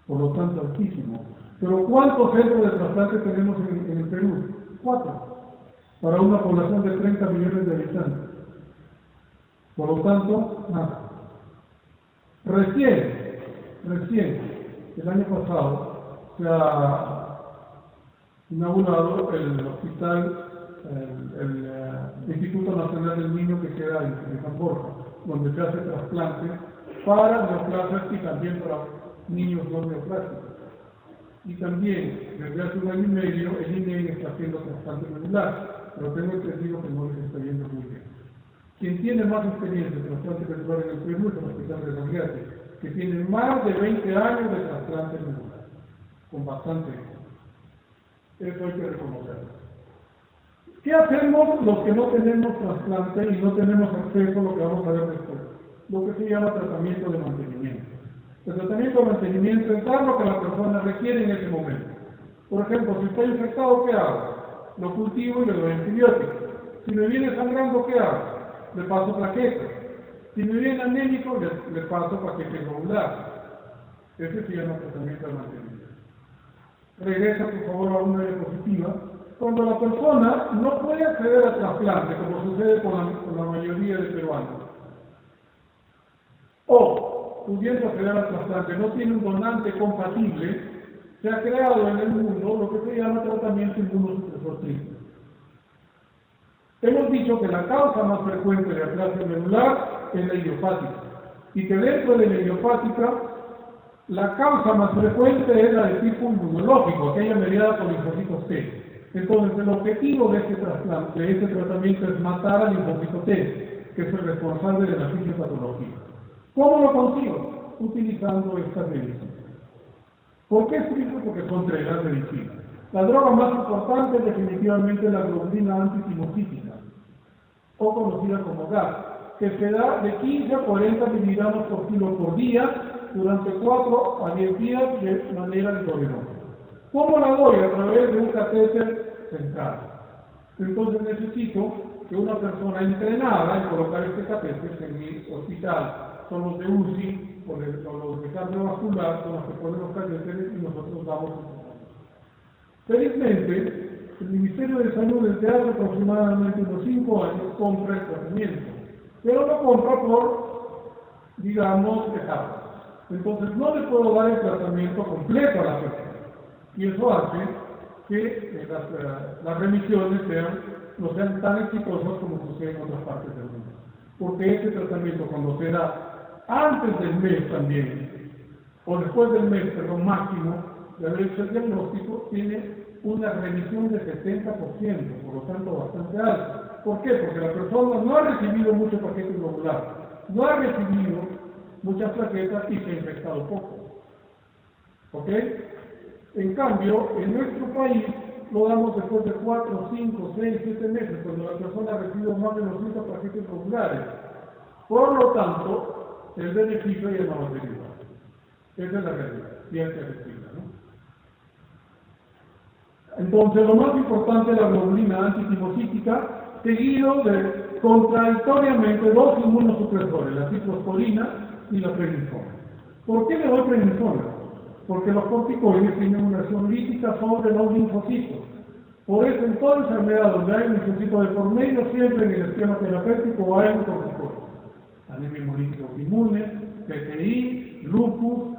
por lo tanto altísimo. Pero ¿cuántos centros de trasplante tenemos en el Perú? 4, para una población de 30 millones de habitantes. Por lo tanto, nada. Recién, el año pasado, se ha inaugurado el hospital, el Instituto Nacional del Niño que queda en San Borja, donde se hace trasplante para neoplasias y también para niños no neoplásicos. Y también, desde hace un año y medio, el INE está haciendo trasplante medular, pero tengo entendido que no les está yendo muy bien. Quien tiene más experiencia en trasplante medular en el Perú es el Hospital de Santiago, que tiene más de 20 años de trasplante medular, con bastante éxito. Eso hay que reconocerlo. ¿Qué hacemos los que no tenemos trasplante y no tenemos acceso a lo que vamos a ver después? Lo que se llama tratamiento de mantenimiento. El tratamiento de mantenimiento es dar lo que la persona requiere en ese momento. Por ejemplo, si está infectado, ¿qué hago? Lo cultivo y le doy antibióticos. Si me viene sangrando, ¿qué hago? Le paso plaquetas. Si me viene anémico, le paso paquete globular. Ese se llama tratamiento de mantenimiento. Regresa, por favor, a una diapositiva. Cuando la persona no puede acceder al trasplante, como sucede con la mayoría de peruanos, o pudiendo acceder al trasplante, no tiene un donante compatible, se ha creado en el mundo lo que se llama tratamiento inmunosupresor triple. Hemos dicho que la causa más frecuente de aplasia medular es la idiopática, y que dentro de la idiopática, la causa más frecuente es la de tipo inmunológico, aquella mediada por linfocitos T. Entonces, el objetivo de este trasplante, de este tratamiento, es matar al linfocito T, que es el responsable de la fisiopatología. ¿Cómo lo consigo? Utilizando estas medicinas. ¿Por qué es triple? Porque son 3 las medicinas. La droga más importante es definitivamente la globulina antitimocítica, o conocida como GAS, que se da de 15 a 40 miligramos por kilo por día durante 4 a 10 días de manera intravenosa. ¿Cómo la doy? A través de un catéter central. Entonces necesito que una persona entrenada en colocar este catéter en mi hospital. Son los de UCI, o los de cardiovascular, son los que ponen los catéteres y nosotros damos el tratamiento. Felizmente, el Ministerio de Salud desde hace aproximadamente unos 5 años compra el tratamiento, pero lo compra por, digamos, etapas. Entonces no le puedo dar el tratamiento completo a la persona. Y eso hace que las remisiones no sean tan exitosas como sucede en otras partes del mundo. Porque este tratamiento, cuando se da antes del mes también, o después del mes, perdón, máximo, de haber hecho el diagnóstico, tiene una remisión de 70%, por lo tanto bastante alta. ¿Por qué? Porque la persona no ha recibido mucho paquete globular, no ha recibido muchas plaquetas y se ha infectado poco. ¿Ok? En cambio, en nuestro país lo damos después de 4, 5, 6, 7 meses, cuando la persona recibe más de 200 paquetes regulares. Por lo tanto, el beneficio ya no va a ser igual. Esa es la realidad, y hay que decirla, ¿no? Entonces, lo más importante es la globulina antitimocítica, seguido de contradictoriamente dos inmunosupresores, la ciclosporina y la prednisona. ¿Por qué le doy prednisona? Porque los corticoides tienen una acción lítica sobre los linfocitos. Por eso, en toda enfermedad donde hay un linfocito de por medio, siempre en el esquema terapéutico hay un corticoide. Anemia hemolítica autoinmune, PTI, lupus,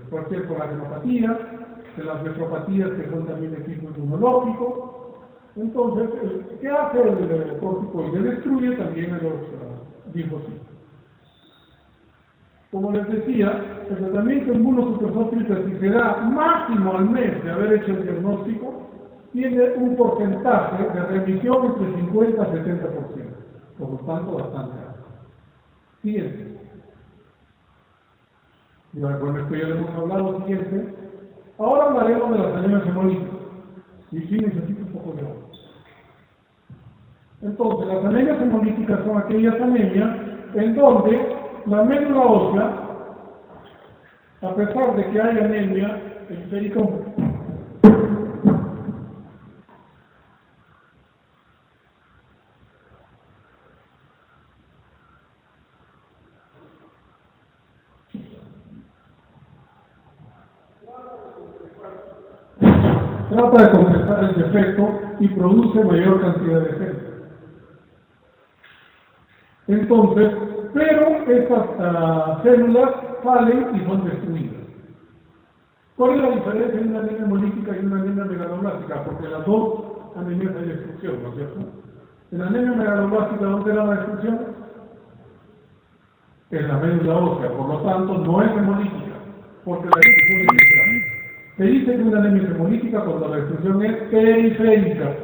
cualquier coragenopatía, de las nephropatías que son también de tipo inmunológico. Entonces, ¿qué hace el corticoide? Destruye también a los linfocitos. Como les decía, el tratamiento inmunosupresor triple, si se da máximo al mes de haber hecho el diagnóstico, tiene un porcentaje de remisión entre 50 y 70%, por lo tanto bastante alto. Siguiente. Y con esto ya le hemos hablado. Siguiente. Ahora hablaremos de las anemias hemolíticas. Y sí necesito un poco de agua. Entonces, las anemias hemolíticas son aquellas anemias en donde la médula ósea, a pesar de que hay anemia periférica, trata de compensar el defecto y produce mayor cantidad de sangre. Entonces, pero estas células salen y son destruidas. ¿Cuál es la diferencia entre una anemia hemolítica y una anemia megaloblástica? Porque las dos anemias hay destrucción, ¿no es cierto? En la anemia megaloblástica, ¿dónde era la destrucción? En la médula ósea, por lo tanto, no es hemolítica, porque la destrucción es extraña. Se dice que una anemia es hemolítica cuando la destrucción es periférica,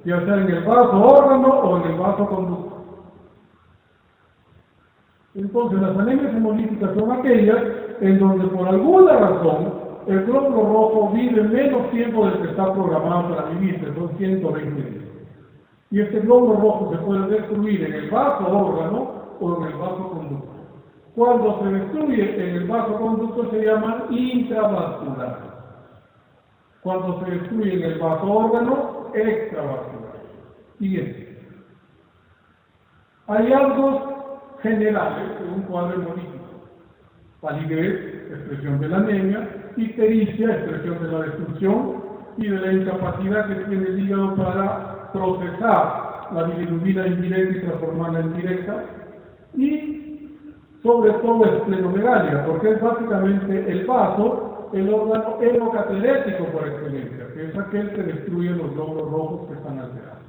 ya sea en el vaso órgano o en el vaso conducto. Entonces, las anemias hemolíticas son aquellas en donde por alguna razón el glóbulo rojo vive menos tiempo del que está programado para vivir, que son 120 días. Y este glóbulo rojo se puede destruir en el vaso órgano o en el vaso conducto. Cuando se destruye en el vaso conducto se llaman intravasculares. Cuando se destruye en el vaso órgano, extravasculares. Siguiente. Hallazgos generales de un cuadro hemolítico: palidez, expresión de la anemia; ictericia, expresión de la destrucción y de la incapacidad que tiene el hígado para procesar la bilirrubina indirecta y transformarla en directa; y sobre todo esplenomegalia, porque es básicamente el vaso, el órgano hemocatalético por excelencia, que es aquel que destruye los glóbulos rojos que están alterados.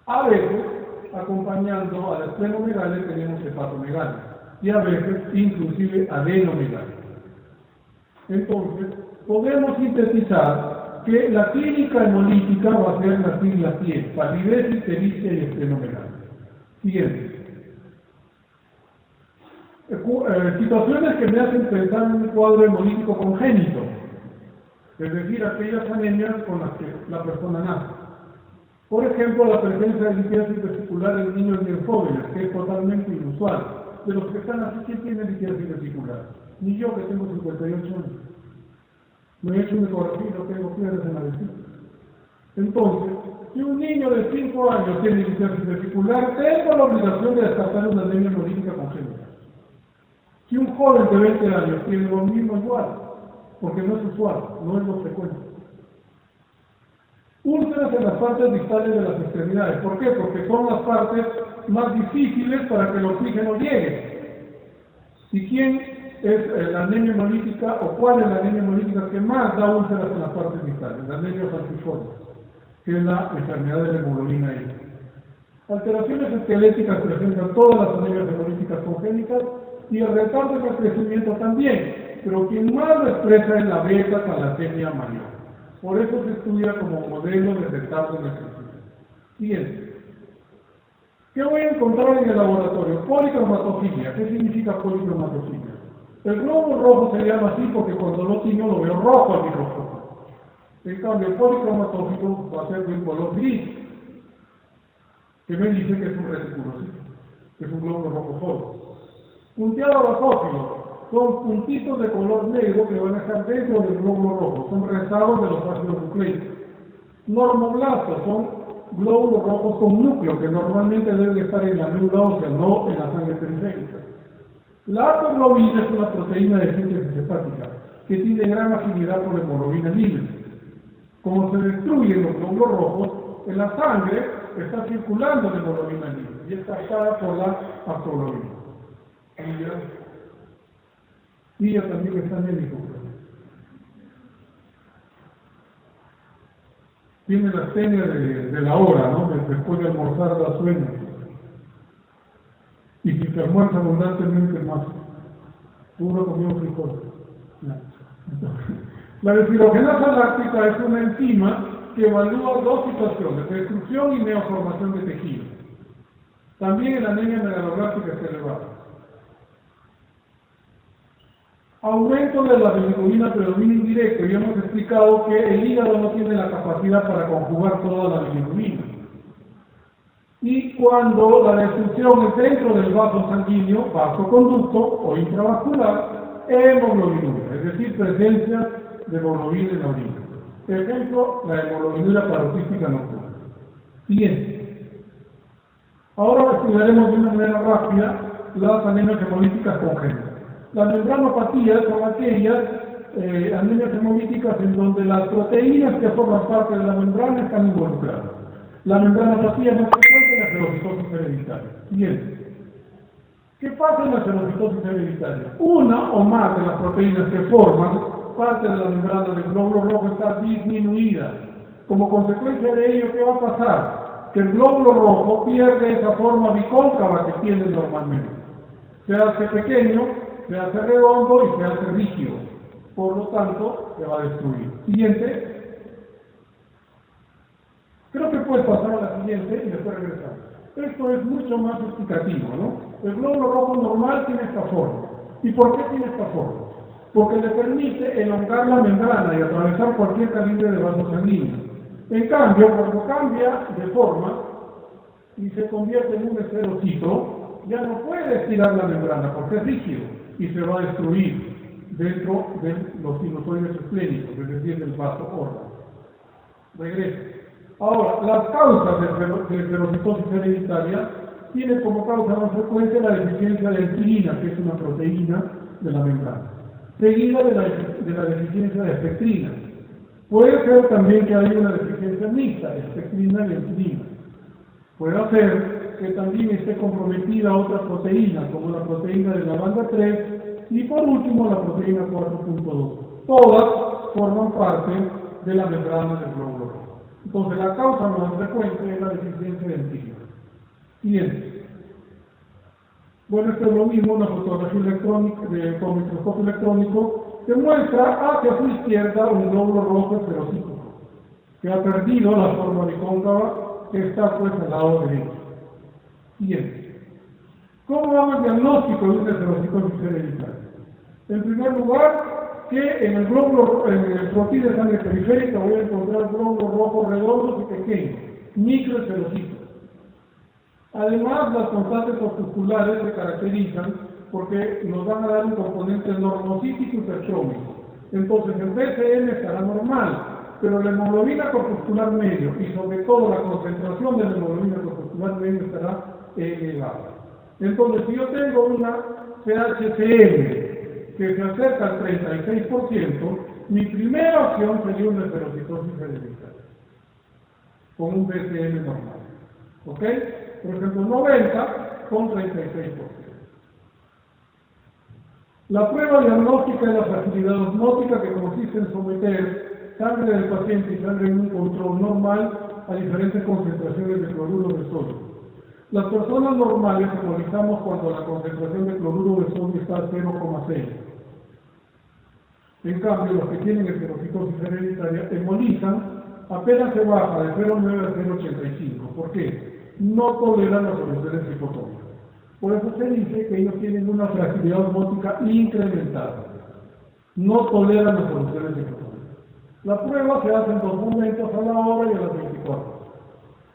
A veces, acompañando a la esplenomegalia, tenemos hepatomegalia, y a veces inclusive adenomegalia. Entonces, podemos sintetizar que la clínica hemolítica va a ser la sigla PIE: palidez, ictericia y esplenomegalia. Siguiente. Situaciones que me hacen pensar en un cuadro hemolítico congénito, es decir, aquellas anemias con las que la persona nace. Por ejemplo, la presencia de litiasis vesicular en niños bien jóvenes, que es totalmente inusual. De los que están aquí, ¿quién tiene litiasis vesicular? Ni yo, que tengo 58 años. Me he hecho un ecografía y no tengo piedras en la vesícula. Entonces, si un niño de 5 años tiene litiasis vesicular, tengo la obligación de descartar una anemia hemolítica congénita. Si un joven de 20 años tiene lo mismo, igual, porque no es usual, no es lo frecuente. Úlceras en las partes distales de las extremidades. ¿Por qué? Porque son las partes más difíciles para que el oxígeno llegue. ¿Y quién es la anemia hemolítica, o cuál es la anemia hemolítica que más da úlceras en las partes distales? La anemia falciforme, que es la enfermedad de la hemoglobina I. Alteraciones esqueléticas presentan todas las anemias hemolíticas congénitas, y el retardo en el crecimiento también, pero quien más lo expresa es la beta-talasemia mayor. Por eso se estudia como modelo de retardo en el crecimiento. Siguiente. ¿Qué voy a encontrar en el laboratorio? Policromatofilia. ¿Qué significa policromatofilia? El glóbulo rojo se llama así porque cuando lo tiño lo veo rojo al microscopio. En cambio, el policromatófito va a ser de un color gris, que me dice que es un reticulocito, que es un glóbulo rojo solo. Punteado basófilo son puntitos de color negro que van a estar dentro del glóbulo rojo, son rezagos de los ácidos nucleicos. Normoblastos son glóbulos rojos con núcleo, que normalmente deben estar en la médula ósea, no en la sangre periférica. La apoglobina es una proteína de síntesis hepática que tiene gran afinidad por la hemoglobina libre. Como se destruyen los glóbulos rojos, en la sangre está circulando la hemoglobina libre y es captada por la apoglobina. Y ella también está anémico. Tiene la astenia de la hora, ¿no? Después de almorzar da sueño. Y si se almuerza abundantemente más, puro comió frijol. La deshidragenasa láctica es una enzima que evalúa dos situaciones, destrucción y neoformación de tejido. También la anemia megaloblástica es elevada. Aumento de la bilirrubina predomina indirecto, y hemos explicado que el hígado no tiene la capacidad para conjugar toda la bilirrubina. Y cuando la destrucción es dentro del vaso sanguíneo, vasoconducto o intravascular, hemoglobinura, es decir, presencia de hemoglobina en la orina. Por ejemplo, la hemoglobinura paroxística nocturna. Siguiente. Ahora estudiaremos de una manera rápida las anemias hemolíticas congénitas. Las membranopatías son aquellas anemias hemolíticas en donde las proteínas que forman parte de la membrana están involucradas. La membranopatía más frecuente es la ferocitosis hereditaria. Siguiente. ¿Qué pasa en la ferocitosis hereditaria? Una o más de las proteínas que forman parte de la membrana del glóbulo rojo está disminuida. Como consecuencia de ello, ¿qué va a pasar? Que el glóbulo rojo pierde esa forma bicóncava que tiene normalmente. Se hace pequeño, se hace redondo y se hace rígido. Por lo tanto, se va a destruir. Siguiente. Creo que puedes pasar a la siguiente y después regresar. Esto es mucho más explicativo, ¿no? El glóbulo rojo normal tiene esta forma. ¿Y por qué tiene esta forma? Porque le permite elongar la membrana y atravesar cualquier calibre de vaso sanguíneo. En cambio, cuando cambia de forma y se convierte en un esferocito, ya no puede estirar la membrana porque es rígido y se va a destruir dentro de los sinusoides esplénicos, es decir, del vaso órgano. Regreso. Ahora, las causas de ferocitosis hereditaria tienen como causa más frecuente la deficiencia de insulina, que es una proteína de la membrana, seguida de la deficiencia de espectrina. Puede ser también que haya una deficiencia mixta, espectrina y insulina. Puede ser que también esté comprometida otra proteína, como la proteína de la banda 3 y por último la proteína 4.2. Todas forman parte de la membrana del glóbulo rojo. Entonces, la causa más frecuente es la deficiencia de enzima. Siguiente. Bueno, esto es lo mismo, una fotografía electrónica con microscopio electrónico que muestra hacia su izquierda un glóbulo rojo esferocítico que ha perdido la forma bicóncava que está pues al lado derecho. Siguiente. ¿Cómo hago el diagnóstico de una esferocitosis hereditaria? En primer lugar, que en el glóbulo, en el profil de sangre periférica voy a encontrar glóbulos rojos redondos y pequeños, microesferocitos. Además, las constantes corpusculares se caracterizan porque nos van a dar un componente normocítico y hipertrófico. Entonces, el BCM estará normal, pero la hemoglobina corpuscular medio y sobre todo la concentración de la hemoglobina corpuscular medio estará elevada. Entonces, si yo tengo una CHCM que se acerca al 36%, mi primera opción sería una esferocitosis hereditaria, con un BCM normal. ¿Ok? Por ejemplo, 90 con 36%. La prueba diagnóstica es la fragilidad osmótica, que consiste en someter sangre del paciente y sangre en un control normal a diferentes concentraciones de cloruro de sodio. Las personas normales hemolizamos cuando la concentración de cloruro de sodio está a 0,6. En cambio, los que tienen esferocitosis hereditaria hemolizan apenas se baja de 0,9 a 0,85. ¿Por qué? No toleran las soluciones hipotónicas. Por eso se dice que ellos tienen una fragilidad osmótica incrementada. No toleran las soluciones hipotónicas. La prueba se hace en 2 momentos, a la hora y a las 24 horas.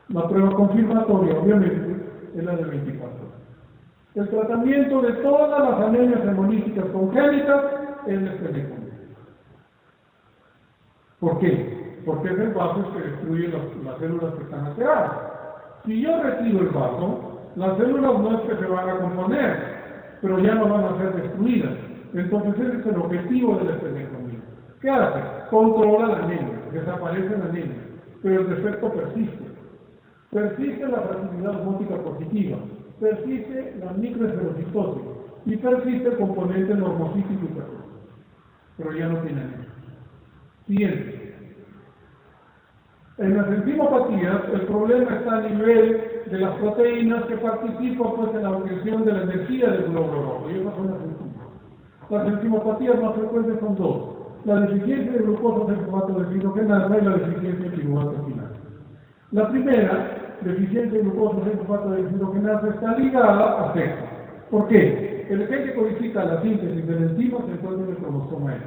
La prueba confirmatoria, obviamente, es la de 24 horas. El tratamiento de todas las anemias hemolíticas congénitas es la esterectomía. ¿Por qué? Porque es el vaso que destruye las células que están alteradas. Si yo retiro el vaso, las células no es que se van a componer, pero ya no van a ser destruidas. Entonces ese es el objetivo de la esterectomía. ¿Qué hace? Controla la anemia, desaparece la anemia, pero el defecto persiste. Persiste la fragilidad osmótica positiva, persiste la microesferocitosis y persiste el componente normocítico y perfecto. Pero ya no tiene anemia. Siguiente. En las enzimopatías, el problema está a nivel de las proteínas que participan pues, en la obtención de la energía del glóbulo rojo, y esas son las enzimas. Las enzimopatías más frecuentes son 2, la deficiencia de glucosa en formato de deshidrogenasa y la deficiencia de piruvato final. La primera, deficiencia de glucosa en formato de deshidrogenasa, está ligada a sexo. ¿Por qué? El gen que codifica la síntesis de la enzima se encuentra en el cromosoma X.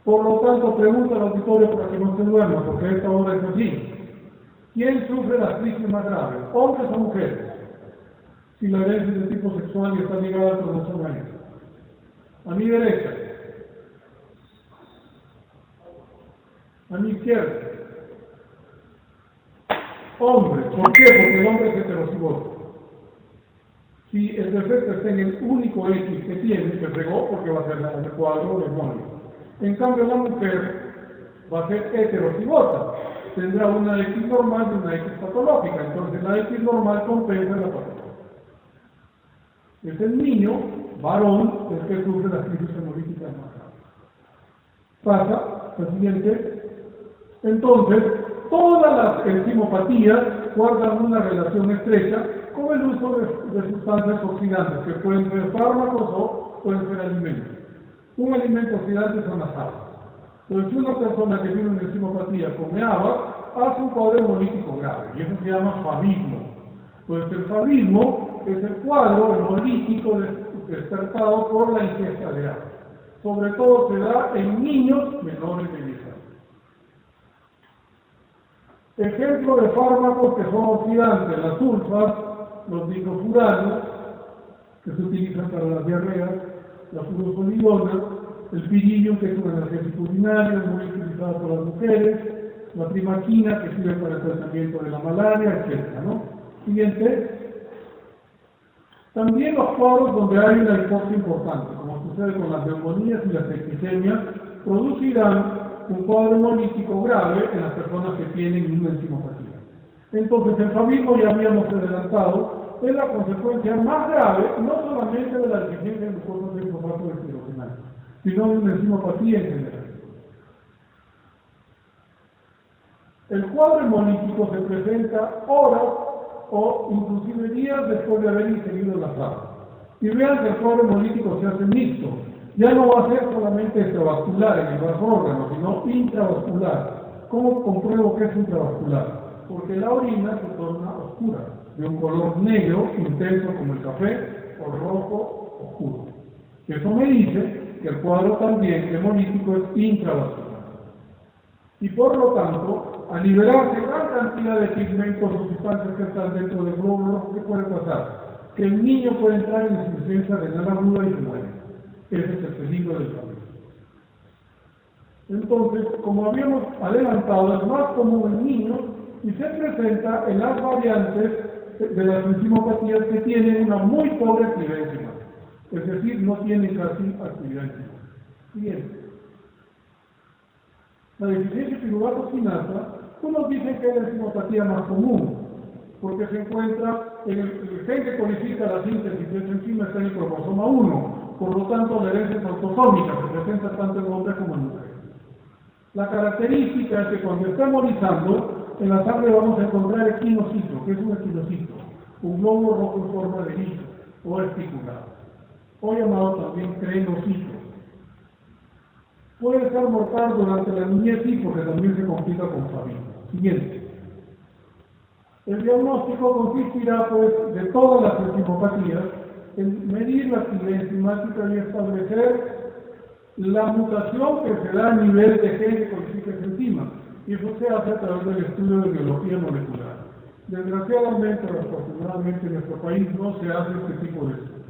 Por lo tanto, pregunta al auditorio para que no se duerma, porque a esta hora es así. ¿Quién sufre las crisis más graves, hombres o mujeres? Si la herencia es de tipo sexual y está ligada al cromosoma X. A mi derecha. A mi izquierda. Hombres. ¿Por qué? Porque el hombre es heterocigoto. Si el defecto está en el único X que tiene, se fregó porque va a ser el cuadro de mono. En cambio, la mujer va a ser heterocigota. Tendrá una X normal y una X patológica. Entonces, la X normal compensa la patología. Es el niño, varón, el que sufre las crisis hemolíticas más graves. Pasa, la siguiente. Entonces, todas las enzimopatías guardan una relación estrecha con el uso de sustancias oxidantes, que pueden ser fármacos o pueden ser alimentos. Un alimento oxidante son las habas. Entonces, si una persona que tiene una enzimopatía come habas, hace un cuadro hemolítico grave, y eso se llama favismo. Pues el favismo es el cuadro hemolítico despertado por la ingesta de agua. Sobre todo se da en niños menores de 10 años. Ejemplo de fármacos que son oxidantes, las sulfas, los diclofuranos, que se utilizan para las diarreas, las furosolidonas, el pirillo, que es un analgésico urinario, muy utilizado por las mujeres, la primaquina, que sirve para el tratamiento de la malaria, etc. ¿no? Siguiente. También los cuadros donde hay una hipoxia importante, como sucede con las neumonías y las septicemias, producirán un cuadro hemolítico grave en las personas que tienen una enzimopatía. Entonces, el favismo, ya habíamos adelantado, es la consecuencia más grave, no solamente de la deficiencia de glucosa en formato deshidrogenasa, sino de una enzimopatía en general. El cuadro hemolítico se presenta horas o inclusive días después de haber ingerido la sal. Y vean que el cuadro hemolítico se hace mixto. Ya no va a ser solamente extravascular en el vasóorgano, sino intravascular. ¿Cómo compruebo que es intravascular? Porque la orina se torna oscura, de un color negro intenso como el café o rojo oscuro. Eso me dice que el cuadro también hemolítico es intravascular. Y por lo tanto, al liberarse gran cantidad de pigmentos o sustancias que están dentro del glóbulo, ¿qué puede pasar? Que el niño puede entrar en insuficiencia renal aguda y se muere. Ese es el peligro del cáncer. Entonces, como habíamos adelantado, es más común en niños y se presenta en las variantes de las enzimopatías que tienen una muy pobre actividad enzimática. Es decir, no tienen casi actividad enzimática. Siguiente. La deficiencia de piruvato quinasa, unos dicen que es la enzimopatía más común, porque se encuentra en el gen que codifica la síntesis de esa enzima está en el cromosoma 1, por lo tanto la herencia es autosómica, se presenta tanto en hombres como en mujeres. La característica es que cuando está hemolizando, en la sangre vamos a encontrar equinocito. ¿Qué es un equinocito? Un glóbulo rojo en forma de hizo o articulado, o llamado también crenocito. Puede ser mortal durante la niñez sí, porque también se complica con favismo. Siguiente. El diagnóstico consistirá, pues, de todas las enzimopatías en medir la actividad enzimática y establecer la mutación que se da a nivel de gen que codifica esa enzima. Y eso se hace a través del estudio de biología molecular. Desgraciadamente o afortunadamente en nuestro país no se hace este tipo de estudios.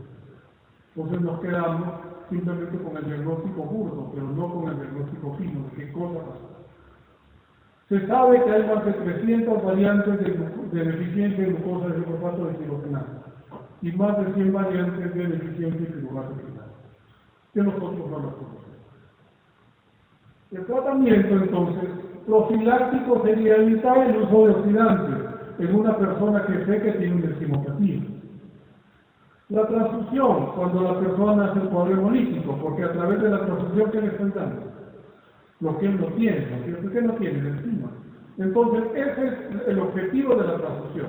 Entonces nos quedamos simplemente con el diagnóstico burdo, pero no con el diagnóstico fino de qué cosa pasó. Se sabe que hay más de 300 variantes de deficiencia en glucosa de fosfato de tirosinato y más de 100 variantes de deficiencia en piruvato quinasa, que nosotros no las conocemos. El tratamiento, entonces, profiláctico sería evitar el uso de oxidantes en una persona que sé que tiene una enzimopatía. La transfusión, cuando la persona hace el cuadro hemolítico, porque a través de la transfusión que le están dando, lo que él no tiene, ¿no es cierto? ¿Qué no tiene la enzima? Entonces, ese es el objetivo de la transfusión,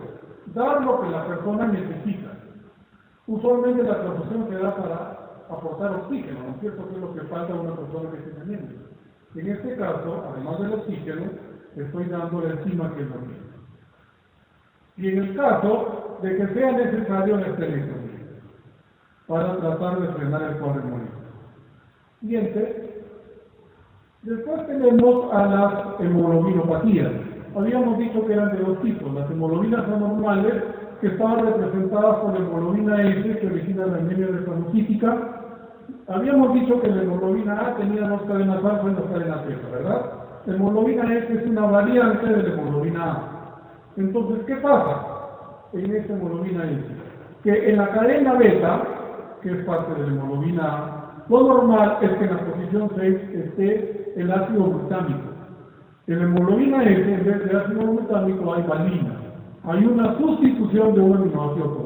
dar lo que la persona necesita. Usualmente la transfusión se da para aportar oxígeno, ¿no es cierto? Que es lo que falta a una persona que tiene anemia. En este caso, además del oxígeno, estoy dando la enzima que es lo mismo. Y en el caso de que sea necesario la esterilización, para tratar de frenar el cuadro hemolítico. Siguiente. Después tenemos a las hemoglobinopatías. Habíamos dicho que eran de dos tipos, las hemoglobinas anormales, que estaban representadas por la hemoglobina S, que origina la anemia desfanocítica. Habíamos dicho que la hemoglobina A tenía dos cadenas alfa y dos cadenas beta, ¿verdad? La hemoglobina S es una variante de la hemoglobina A. Entonces, ¿qué pasa en esta hemoglobina S? Que en la cadena beta, que es parte de la hemoglobina A, lo normal es que en la posición 6 esté el ácido glutámico. En la hemoglobina S, en vez de ácido glutámico, hay valina. Hay una sustitución de un aminoácido.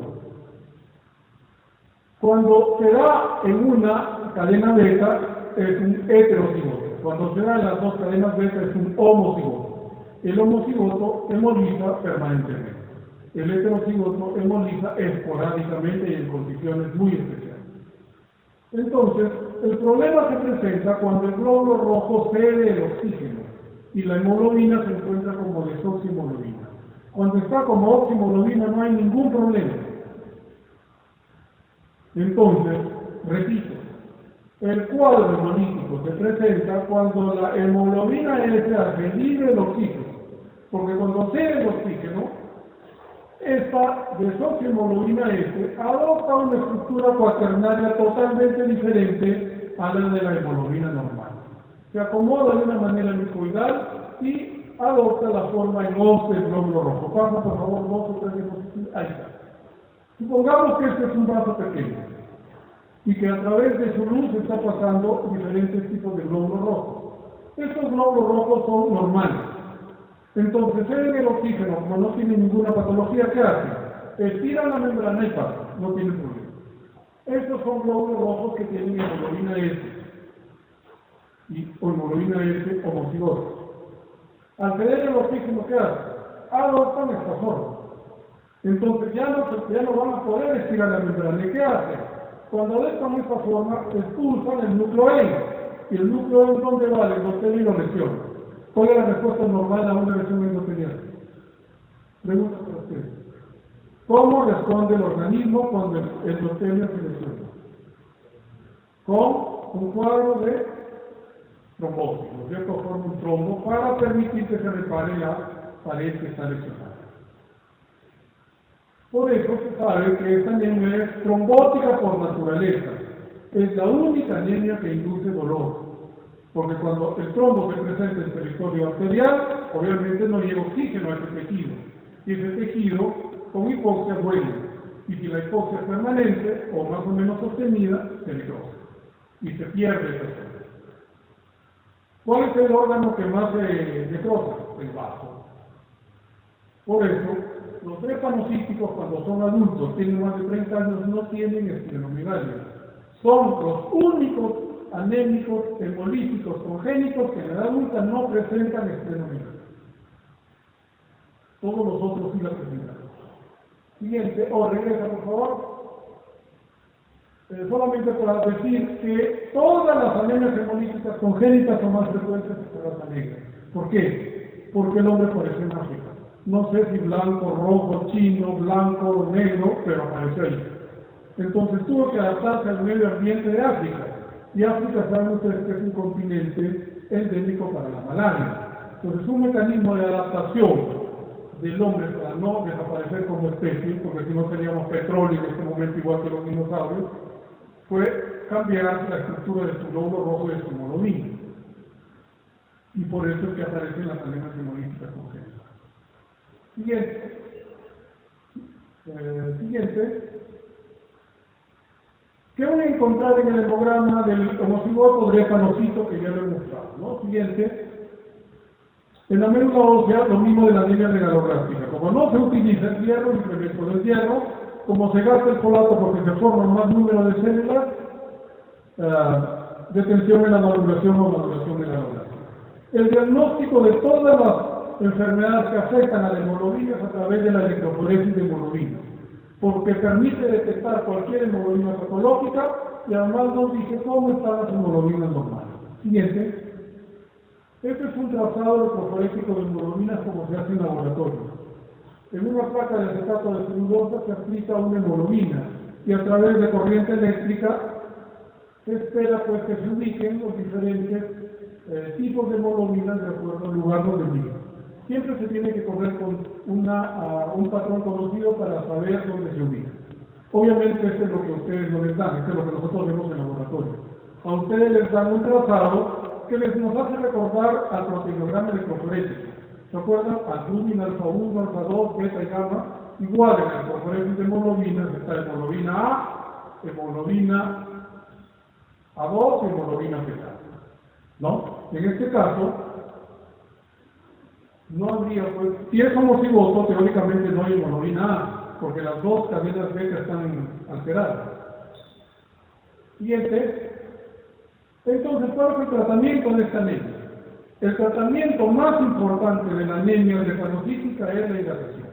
Cuando se da en una cadena beta, es un heterocigoto. Cuando se da en las dos cadenas beta, es un homocigoto. El homocigoto hemoliza permanentemente. El heterocigoto hemoliza esporádicamente y en condiciones muy especiales. Entonces, el problema se presenta cuando el glóbulo rojo cede el oxígeno y la hemoglobina se encuentra como desoxihemoglobina. Cuando está como oxihemoglobina no hay ningún problema. Entonces, repito, el cuadro hemolítico se presenta cuando la hemoglobina S hace libre el oxígeno, porque cuando cede el oxígeno, esta desoxihemoglobina S adopta una estructura cuaternaria totalmente diferente a la de la hemoglobina normal. Se acomoda de una manera helicoidal y adopta la forma en os del glóbulo rojo. Pasa, por favor, 2 o 3 diapositivas. Ahí está. Supongamos que este es un vaso pequeño y que a través de su luz está pasando diferentes tipos de glóbulos rojos. Estos glóbulos rojos son normales. Entonces, ceden el oxígeno, como no tiene ninguna patología, ¿qué hace? Estiran la membrana y pasa, no tiene problema. Estos son glóbulos rojos que tienen hemoglobina S y hemoglobina S homocigota. Al ceder el oxígeno, ¿qué hace? Adoptan esta forma. Entonces ya no van a poder estirar la membrana. ¿Y qué hace? Cuando adoptan esta forma, expulsan el núcleo N. Y el núcleo N, ¿dónde va? El endotelio y la lesión. ¿Cuál es la respuesta normal a una lesión endotelial? Pregunta para ustedes. ¿Cómo responde el organismo cuando el endotelio se lesiona? Con un cuadro de trombosis, ¿no es cierto? Forma un trombo para permitir que se repare la pared que está lesionada. Por eso se sabe que esta anemia es trombótica por naturaleza. Es la única anemia que induce dolor. Porque cuando el trombo se presenta en el territorio arterial, obviamente no llega oxígeno a ese tejido. Y ese tejido, con hipoxia, duele. Y si la hipoxia es permanente o más o menos sostenida, se necrosa. Y se pierde esa zona. ¿Cuál es el órgano que más se necrosa? El vaso. Por eso, los drepanocíticos, cuando son adultos, tienen más de 30 años, no tienen esplenomegalia. Son los únicos anémicos hemolíticos congénitos que en la edad adulta no presentan esplenomegalia. Todos los otros sí la presentan. Siguiente, regresa por favor. Solamente para decir que todas las anemias hemolíticas congénitas son más frecuentes que la raza negra. ¿Por qué? Porque el hombre apareció en África. No sé si blanco, rojo, chino, blanco, negro, pero apareció ahí. Entonces tuvo que adaptarse al medio ambiente de África. Y África saben ustedes que es un continente endémico para la malaria. Entonces, un mecanismo de adaptación del hombre para no desaparecer como especie, porque si no seríamos petróleo en este momento igual que los dinosaurios, fue cambiar la estructura de su lóbulo rojo y de su hemoglobina. Y por eso es que aparecen las anemias hemolíticas congénitas. Siguiente. ¿Qué voy a encontrar en el hemograma del homocigoto drepanocito que ya lo he mostrado? ¿No? Siguiente. En la médula ósea, lo mismo de la anemia megalográfica. Como no se utiliza el hierro, el incremento del hierro, como se gasta el folato porque se forma más número de células, detención en la maduración o maduración megalográfica. El diagnóstico de todas las enfermedades que afectan a la hemoglobina es a través de la electroforesis de hemoglobina, porque permite detectar cualquier hemoglobina patológica y además nos dice cómo están las hemoglobinas normales. Siguiente. Este es un trazado electroforésico de hemoglobinas como se hace en laboratorio. En una placa de acetato de celulosa se aplica una hemoglobina y a través de corriente eléctrica se espera pues que se ubiquen los diferentes tipos de hemoglobinas de acuerdo al lugar donde viven. Siempre se tiene que correr con un patrón conocido para saber dónde se ubica. Obviamente esto es lo que ustedes no les dan, esto es lo que nosotros vemos en el laboratorio. A ustedes les dan un trazado que nos hace recordar al proteinograma electroforésico. ¿Se acuerdan? Albúmina, alfa 1, alfa 2, beta y gamma. Igual en la electroforesis de hemoglobinas está hemoglobina A, hemoglobina A2 y hemoglobina fetal. ¿No? En este caso, no habría, pues, si es homocigoto, teóricamente no hay hemoglobina A, porque las dos cadenas beta están alteradas. Siguiente. Entonces, ¿cuál es el tratamiento de esta anemia? El tratamiento más importante de la anemia drepanocítica es la hidratación.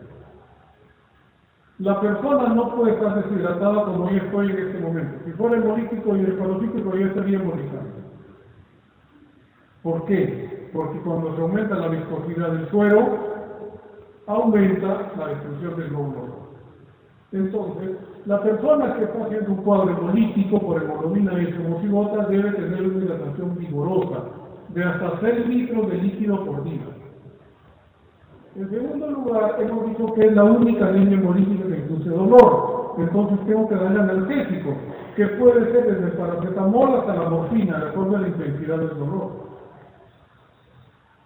La persona no puede estar deshidratada como yo estoy en este momento. Si fuera hemolítico y drepanocítico, yo estaría embolizando. ¿Por qué? Porque cuando se aumenta la viscosidad del suero, aumenta la destrucción del glóbulo rojo. Entonces, la persona que está haciendo un cuadro hemolítico por hemoglobina S homocigota debe tener una hidratación vigorosa de hasta 6 litros de líquido por día. En segundo lugar, hemos dicho que es la única anemia hemolítica que induce dolor. Entonces tengo que darle analgésico, que puede ser desde el paracetamol hasta la morfina, de acuerdo a la intensidad del dolor.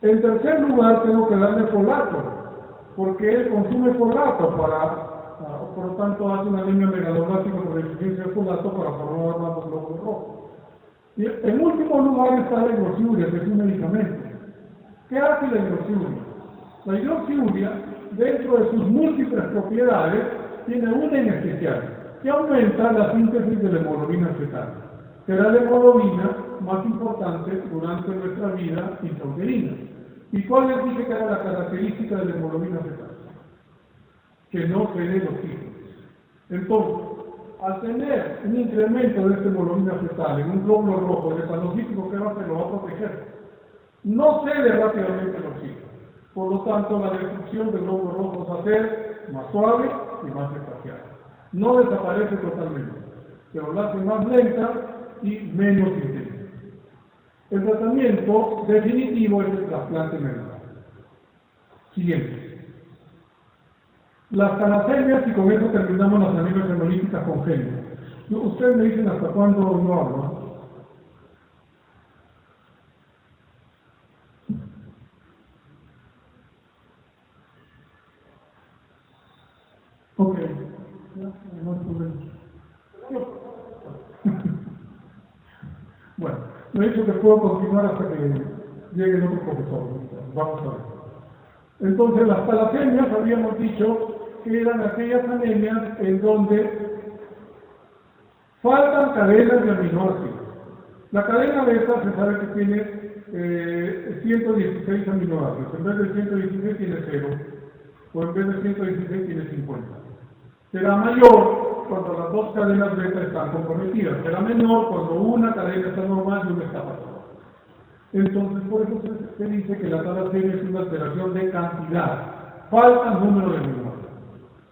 En tercer lugar, tengo que darle folato, porque él consume folato por lo tanto hace una anemia megalográfica por deficiencia de folato para formar más glóbulos rojos. Y en último lugar está la hidroxiuria, que es un medicamento. ¿Qué hace la hidroxiuria? La hidroxiuria, dentro de sus múltiples propiedades, tiene una en especial, que aumenta la síntesis de la hemoglobina fetal. Será la hemoglobina más importante durante nuestra vida intrauterina. ¿Y cuál les dije que era la característica de la hemoglobina fetal? Que no se dé los ciclos. Entonces, al tener un incremento de esta hemoglobina fetal en un glóbulo rojo drepanocítico, ¿qué va a hacer? Lo va a proteger. No cede rápidamente los ciclos. Por lo tanto, la destrucción del glóbulo rojo va a ser más suave y más espaciada. No desaparece totalmente, pero la hace más lenta y menos intensa. El tratamiento definitivo es el trasplante medular. Siguiente. Las talasemias, y con eso terminamos las anemias hemolíticas congénitas. Ustedes me dicen hasta cuándo no hablo. Ok. No hay problema. Bueno, me he dicho que puedo continuar hasta que llegue el otro profesor. Vamos a ver. Entonces, las talasemias habíamos dicho que eran aquellas anemias en donde faltan cadenas de aminoácidos. La cadena beta se sabe que tiene 116 aminoácidos. En vez de 116 tiene 0, o en vez de 116 tiene 50. Será mayor cuando las dos cadenas beta están comprometidas. Será menor cuando una cadena está normal y una está patológica. Entonces, por eso se dice que la talasemia es una alteración de cantidad. Falta número de aminoácidos.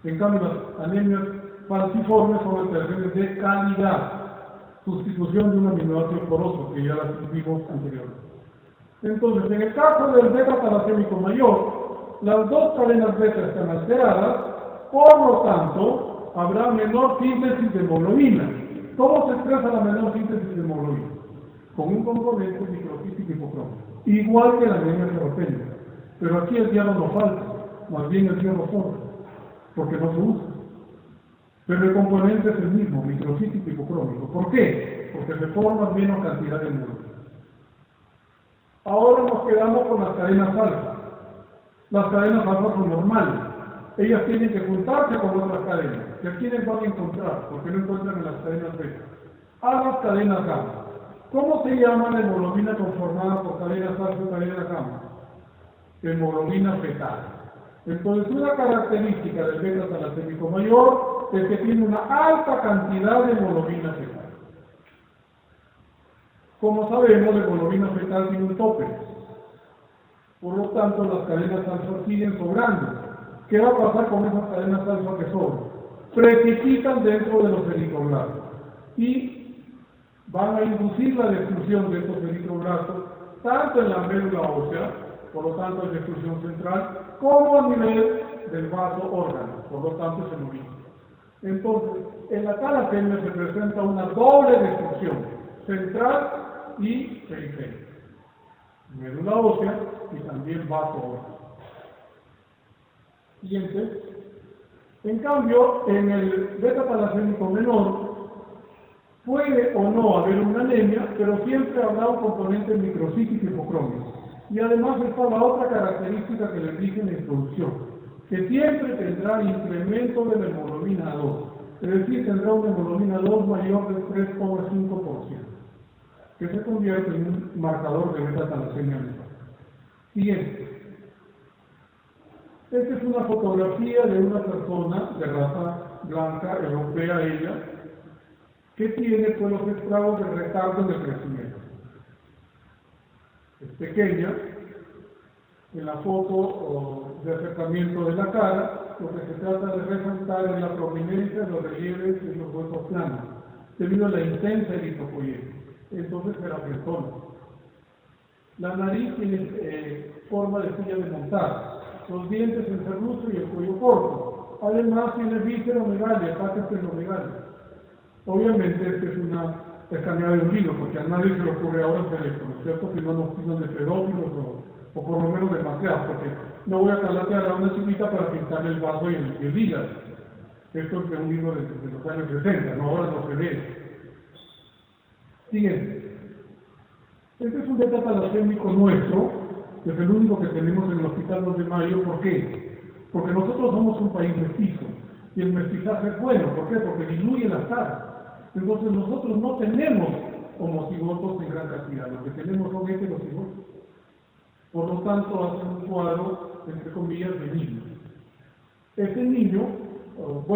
En cambio, las anemias falciformes son alteraciones de calidad. sustitución de un aminoácido poroso, que ya la vimos anteriormente. Entonces, en el caso del beta talasémico mayor, las dos cadenas beta están alteradas, por lo tanto, habrá menor síntesis de hemoglobina. ¿Cómo se expresa la menor síntesis de hemoglobina? Con un componente microcítico hipocrómico, igual que la anemia ferropénica. Pero aquí el hierro no falta, más bien el hierro sobra, porque no se usa. Pero el componente es el mismo, microcítico hipocrómico. ¿Por qué? Porque se forma menos cantidad de hemoglobina. Ahora nos quedamos con las cadenas alfa. Las cadenas alfa son normales. Ellas tienen que juntarse con otras cadenas. ¿Y a quiénes van a encontrar? Porque no encuentran en las cadenas beta. A las cadenas gamma. ¿Cómo se llama la hemoglobina conformada por cadenas alfa y cadenas gamma? Hemoglobina fetal. Entonces, una característica del beta talasémico mayor es que tiene una alta cantidad de hemoglobina fetal. Como sabemos, la hemoglobina fetal tiene un tope. Por lo tanto, las cadenas alfa siguen sobrando. ¿Qué va a pasar con esas cadenas alfa que sobran? Precipitan dentro de los eritroblastos y van a inducir la destrucción de estos eritroblastos tanto en la médula ósea, por lo tanto es destrucción central, como a nivel del vaso órgano, por lo tanto es hemoglobina. Entonces, en la talasemia se presenta una doble destrucción, central y periférica, médula ósea y también vaso órgano. Siguiente. En cambio, en el beta talasémico menor, puede o no haber una anemia, pero siempre habrá un componente microcítico hipocrómico. Y además está la otra característica que les dije en la introducción, que siempre tendrá incremento de la hemoglobina 2, es decir, tendrá una hemoglobina 2 mayor del 3,5%, que se convierte en un marcador de beta talasemia menor. Siguiente. Esta es una fotografía de una persona de raza blanca, europea ella, que tiene pues los estragos de retardo de crecimiento. Es pequeña. En la foto de acercamiento de la cara, lo que se trata de resaltar es la prominencia de los relieves de los huesos planos, debido a la intensa eritropoiesis. Entonces será persona. La nariz tiene forma de silla de montar, los dientes en serrucho y el cuello corto. Además tiene visceromegalia, ataques esplenomegalia. Obviamente este es una escaneada de un libro, porque a nadie se le ocurre ahora el teléfono, ¿cierto? Si no nos tiran de pedófilos o por lo menos demasiado, porque no voy a calatear a una chiquita para pintarle el vaso y el hígado. Esto es de un libro de los años 60, no, ahora no se ve. Siguiente. Este es un beta talasémico nuestro, que es el único que tenemos en el Hospital 2 de Mayo. ¿Por qué? Porque nosotros somos un país mestizo, y el mestizaje es bueno. ¿Por qué? Porque diluye las taras. Entonces nosotros no tenemos homocigotos en gran cantidad, lo que tenemos son heterocigotos. Por lo tanto, hace un cuadro, entre comillas, de niño. Este niño,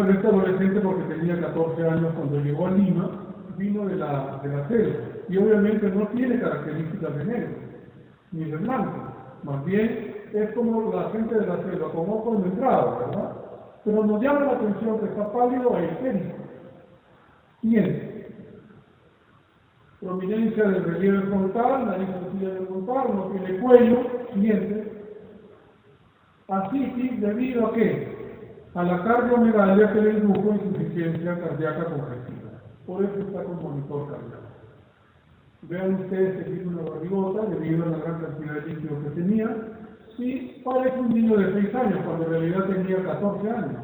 este adolescente, porque tenía 14 años cuando llegó a Lima, vino de la selva, y obviamente no tiene características de negro, ni de blanco. Más bien, es como la gente de la selva, con ojos entrados, ¿verdad? Pero nos llama la atención que está pálido e histérico. Siguiente. Prominencia del relieve frontal, nariz sencilla del frontal, no tiene cuello. Siguiente. Asitis, ¿debido a qué? A la cardiomegalia que le indujo insuficiencia cardíaca congestiva. Por eso está con monitor cardíaco. Vean ustedes que tiene una barrigota debido a la gran cantidad de líquido que tenía, y parece un niño de 6 años, cuando en realidad tenía 14 años.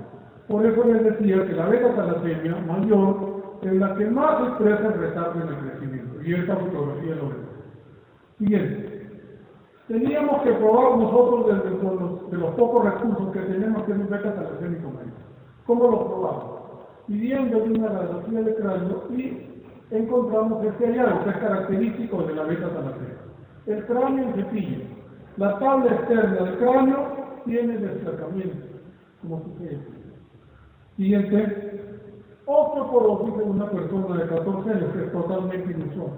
Por eso les decía que la beta talasemia mayor es la que más expresa el retardo en el crecimiento, y esta fotografía lo ve. Siguiente. Teníamos que probar nosotros de los pocos recursos que tenemos que es un beta talasémico mayor. ¿Cómo lo probamos? Pidiendo una radiografía de cráneo y encontramos este hallazgo que es característico de la beta talasemia. El cráneo en cepillo. La tabla externa del cráneo tiene desplazamiento, como sucede. Siguiente. Osteoporosis en una persona de 14 años, que es totalmente inusual.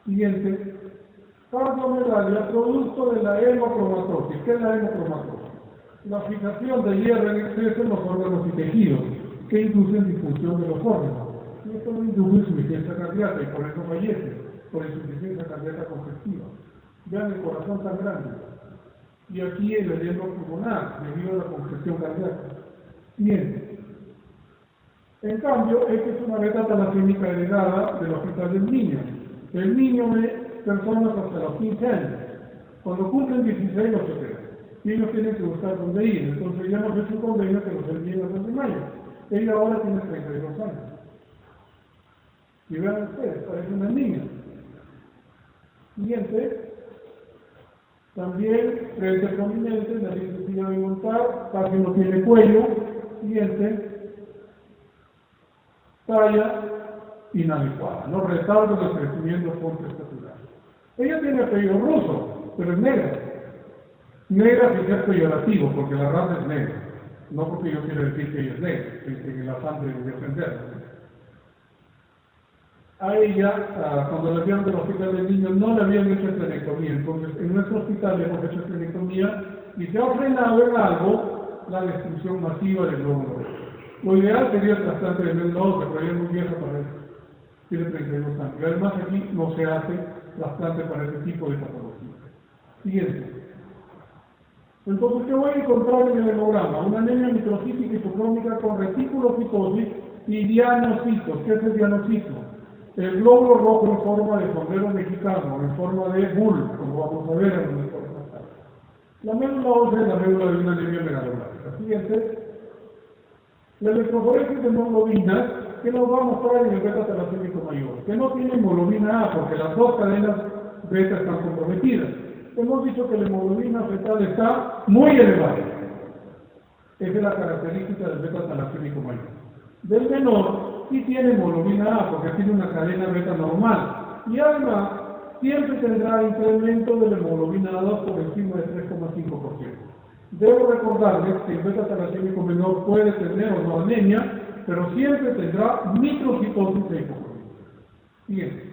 Siguiente. Cardiomegalia, producto de la hemocromatosis. ¿Qué es la hemocromatosis? La fijación de hierro en exceso en los órganos y tejidos, que inducen disfunción de los órganos. Y esto no induce insuficiencia cardíaca y por eso fallece, por insuficiencia cardíaca congestiva. Vean el corazón tan grande. Y aquí el edema pulmonar, debido a la congestión cardíaca. Bien. En cambio, esta es una beta talasémica heredada del hospital del niño. El niño es personas hasta los 15 años. Cuando cumplen 16 los operan. Y ellos tienen que buscar dónde ir. Entonces ya hemos hecho un convenio que los envíen a de mayo. Ella ahora tiene 32 años. Y vean ustedes, parece una niña. Siguiente. También frente prominente, nariz sencilla de montar, casi no tiene cuello. Siguiente. Talla inadecuada, no retardo del crecimiento frontoestatural. Ella tiene apellido ruso, pero es negra. Negra sin ser peyorativo, porque la raza es negra. No porque yo quiera decir que ella es negra, en el afán de defenderla. A ella, cuando la vieron del hospital del niño, no le habían hecho esterectomía. Entonces, en nuestro hospital le hemos hecho esterectomía y se ha frenado en algo la destrucción masiva del glóbulo. Lo ideal sería el trasplante de médula ósea, pero ella es muy vieja para eso. Tiene 32 años. Y además aquí no se hace trasplante para ese tipo de patología. Siguiente. Entonces, ¿qué voy a encontrar en el hemograma? Una anemia microcítica hipocrónica con reticulocitosis y dianocitos. ¿Qué es el dianocito? El glóbulo rojo en forma de sombrero mexicano, en forma de bull, como vamos a ver en el informe. La médula ósea es la médula de una anemia megaloblática. Siguiente. La electroforesis de hemoglobina, que nos va a mostrar en el beta talasémico mayor, que no tiene hemoglobina A, porque las dos cadenas beta están comprometidas. Hemos dicho que la hemoglobina fetal está muy elevada. Esa es la característica del beta talasémico mayor. Del menor sí tiene hemoglobina A, porque tiene una cadena beta normal. Y además, siempre tendrá incremento de la hemoglobina A2 por encima de 3,5%. Debo recordarles que el beta talasémico menor puede tener o no anemia, pero siempre tendrá microcitosis de hipoclorito. Bien.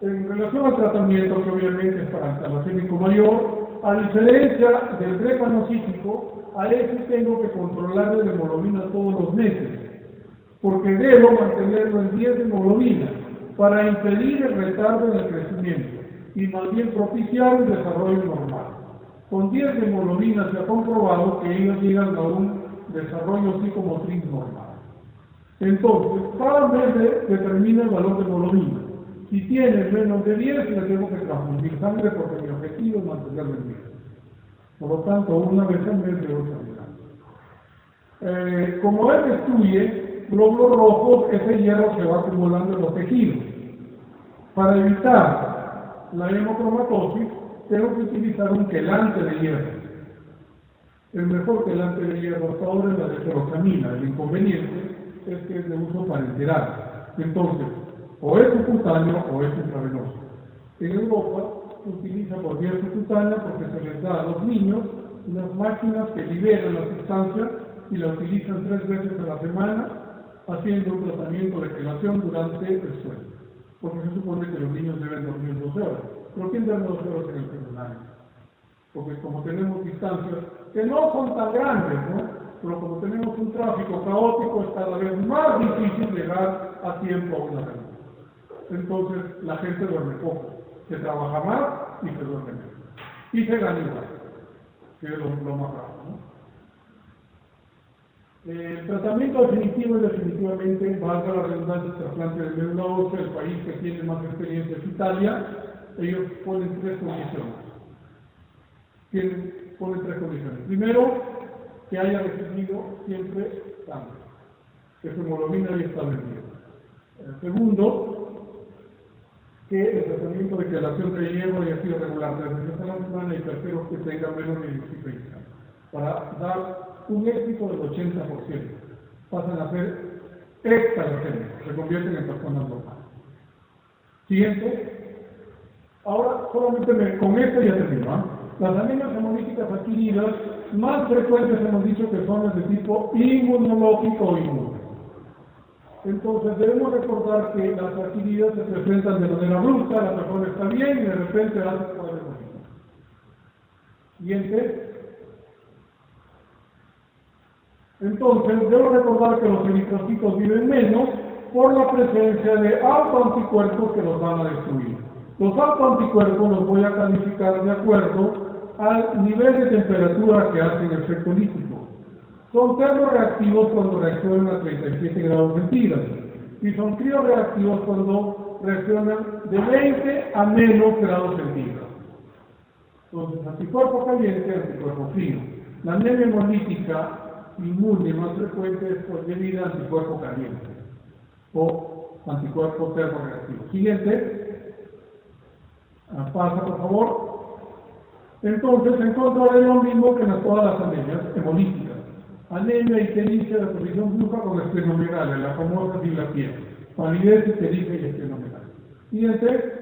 En relación al tratamiento, que obviamente es para el talasémico mayor, a diferencia del drepanocítico, a ese tengo que controlarle la hemoglobina todos los meses, porque debo mantenerlo en 10 de hemoglobina para impedir el retardo en el crecimiento y más bien propiciar el desarrollo normal. Con 10 de hemoglobina se ha comprobado que ellos llegan a un desarrollo psicomotriz normal. Entonces, cada mes determina el valor de hemoglobina. Si tiene menos de 10, le tengo que transfundir sangre porque mi objetivo es mantenerlo en 10. Por lo tanto, una vez al mes debo examinar. Como él destruye glóbulos rojos, ese hierro se va acumulando en los tejidos. Para evitar la hemocromatosis, tengo que utilizar un quelante de hierro. El mejor quelante de hierro hasta ahora es la deferoxamina. El inconveniente es que es de uso parenteral. Entonces, o es subcutáneo o es intravenoso. En Europa se utiliza por vía subcutánea porque se les da a los niños unas máquinas que liberan la sustancia y la utilizan 3 veces a la semana haciendo un tratamiento de quelación durante el sueño. Porque se supone que los niños deben dormir 12 horas. ¿Pero quién duerme 12 horas en el seminario? Porque como tenemos distancias que no son tan grandes, ¿no? Pero como tenemos un tráfico caótico, es cada vez más difícil llegar a tiempo a una reunión. Entonces la gente duerme poco, se trabaja más y se duerme menos. Y se gana igual, que es lo más raro, ¿no? El tratamiento definitivo es definitivamente, valga la redundancia, el trasplante de médula ósea. El país que tiene más experiencia es Italia. Ellos ponen 3 condiciones. Ponen 3 condiciones. Primero, que haya recibido siempre sangre, que su hemoglobina haya estado en 10. Segundo, que el tratamiento de quelación de hierro haya sido regular 3 veces a la semana. Y tercero, que tenga menos de 16 años, para dar un éxito del 80%. Pasan a ser extalasémicos, se convierten en personas normales. Siguiente. Ahora, solamente con esto ya termino, ¿eh? Las anemias hemolíticas adquiridas más frecuentes hemos dicho que son las de tipo inmunológico o inmune. Entonces debemos recordar que las adquiridas se presentan de manera brusca, la persona está bien y de repente hace cuadros positivos. Siguiente. Entonces debo recordar que los eritrocitos viven menos por la presencia de autoanticuerpos que los van a destruir. Los autoanticuerpos los voy a calificar de acuerdo al nivel de temperatura que hacen efecto líquido. Son termorreactivos cuando reaccionan a 37 grados centígrados y son crioreactivos cuando reaccionan de 20 a menos grados centígrados. Entonces, anticuerpo caliente, anticuerpo frío. La anemia hemolítica inmune más frecuente es por debida a anticuerpo caliente o anticuerpo termorreactivo. Siguiente. Pasa, por favor. Entonces, encontraré lo mismo que en todas las anemias hemolíticas. Anemia ictericia de posición bruja con esplenomegalia, la famosa dilación. Palidez, ictericia y esplenomegalia. Siguiente.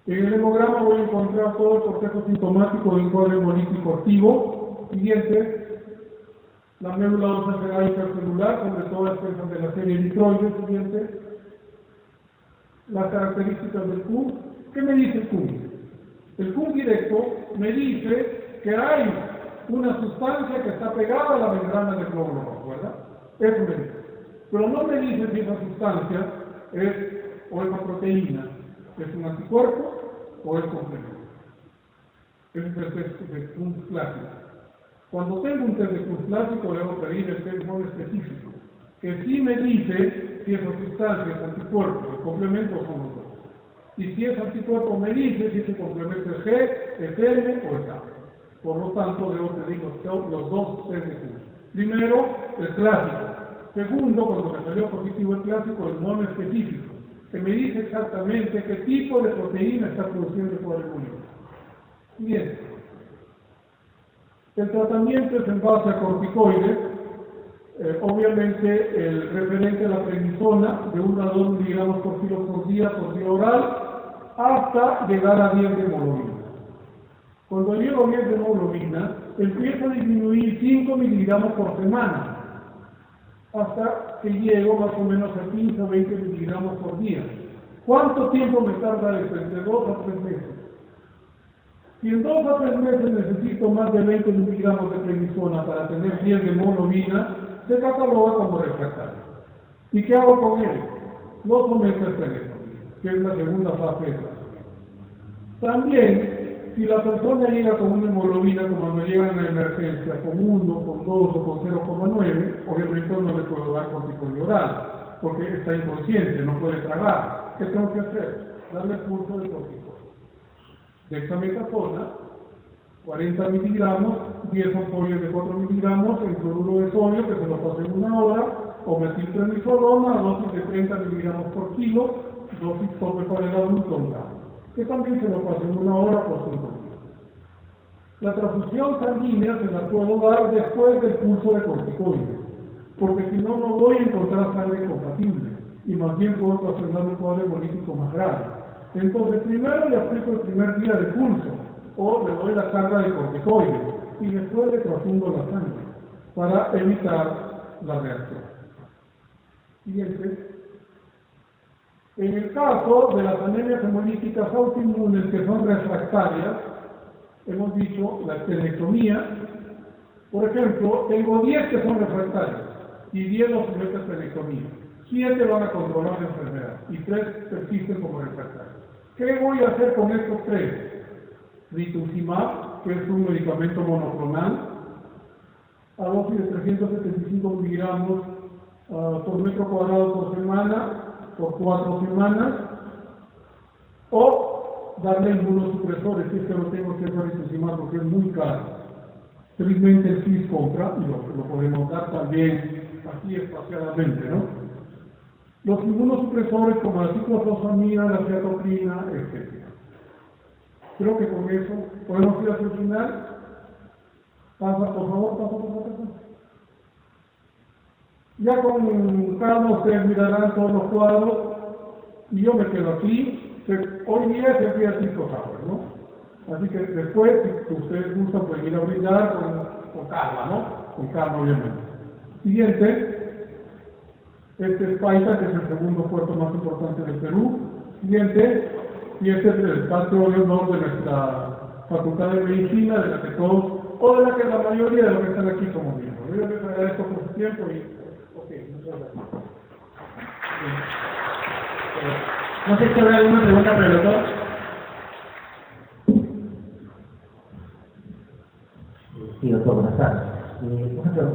En el hemograma voy a encontrar todo el cortejo sintomático de un cuadro hemolítico activo. Siguiente. La médula ósea hipercelular, sobre todo expresan de la serie nitroide. Siguiente. Las características del CUM. ¿Qué me dice el CUM? El CUM directo me dice que hay una sustancia que está pegada a la membrana del glóbulo rojo, ¿verdad? Eso me dice. Pero no me dice si esa sustancia es o es una proteína, es un anticuerpo o es complemento. Ese es el test de CUM clásico. Cuando tengo un test de CUM clásico, debo pedir el test muy específico, que sí me dice si esa sustancia es anticuerpo, el complemento son los dos. Y si es anticuerpo, me dice si ese complemento es G, es L o es A. Por lo tanto, debo pedir los dos test de CUM. Primero, el clásico. Segundo, cuando me salió positivo el clásico, el mono específico, que me dice exactamente qué tipo de proteína está produciendo el cuadro hemolítico. Bien. El tratamiento es en base a corticoides. Obviamente, el referente a la prednisona, de 1 a 2 miligramos por kilo por día oral, hasta llegar a 10 de hemoglobina. Cuando llego a 10 de hemoglobina, empiezo a disminuir 5 miligramos por semana, hasta que llego más o menos a 15 o 20 miligramos por día. ¿Cuánto tiempo me tarda esto? Entre 2 a 3 meses. Si en 2 a 3 meses necesito más de 20 miligramos de prednisona para tener 10 de hemoglobina, se cataloga como refractario. ¿Y qué hago con él? Lo someto a esterectomía, que es la segunda fase de tratamiento. También, si la persona llega con una hemoglobina como me llega en la emergencia, con 1, con 2 o con 0,9, obviamente no le puedo dar corticoide oral, porque está inconsciente, no puede tragar. ¿Qué tengo que hacer? Darle pulso de corticoide. Dexametasona, 40 miligramos, 10 ampollas de 4 miligramos, el cloruro de sodio, que se lo pase en 1 hora, o metilprednisolona, dosis de 30 miligramos por kilo, dosis tope para el adulto, que también se lo pase en 1 hora por 5 días. La transfusión sanguínea se la puedo dar después del pulso de corticoides, porque si no, no voy a encontrar sangre compatible, y más bien puedo ocasionar un cuadro hemolítico más grave. Entonces, primero le aplico el primer día de pulso, o le doy la carga de corticoides, y después le transfundo la sangre, para evitar la reacción. Siguiente. En el caso de las anemias hemolíticas autoinmunes que son refractarias, hemos dicho la esterectomía. Por ejemplo, tengo 10 que son refractarios, y 10 los someto a esterectomía. 7 van a controlar la enfermedad, y 3 persisten como refractarios. ¿Qué voy a hacer con estos 3? Rituximab, que es un medicamento monoclonal, a dosis de 375 miligramos por metro cuadrado por semana, por 4 semanas, o darle inmunosupresores, si es que no tengo que hacer rituximab porque es muy caro. Felizmente el CIS compra, y lo podemos dar también así espaciadamente, ¿no? Los inmunosupresores como la ciclofosfamida, la ciatocrina, etc. Creo que con eso podemos ir hacia el final. Pasa, por favor, pasa. Ya con calma ustedes mirarán todos los cuadros y yo me quedo aquí. Hoy día se empieza a Sauer, ¿no? Así que después, si ustedes gustan, pueden ir a brindar con calma, ¿no? Con calma, obviamente. Siguiente. Este es Paita, que es el segundo puerto más importante del Perú. Siguiente. Y este es el patio de honor de nuestra Facultad de Medicina, de la que todos, o de la que la mayoría de los que están aquí somos miembros. Yo les agradezco por su tiempo y, muchas gracias. No sé si habrá alguna pregunta para el doctor. Sí, doctor, buenas tardes.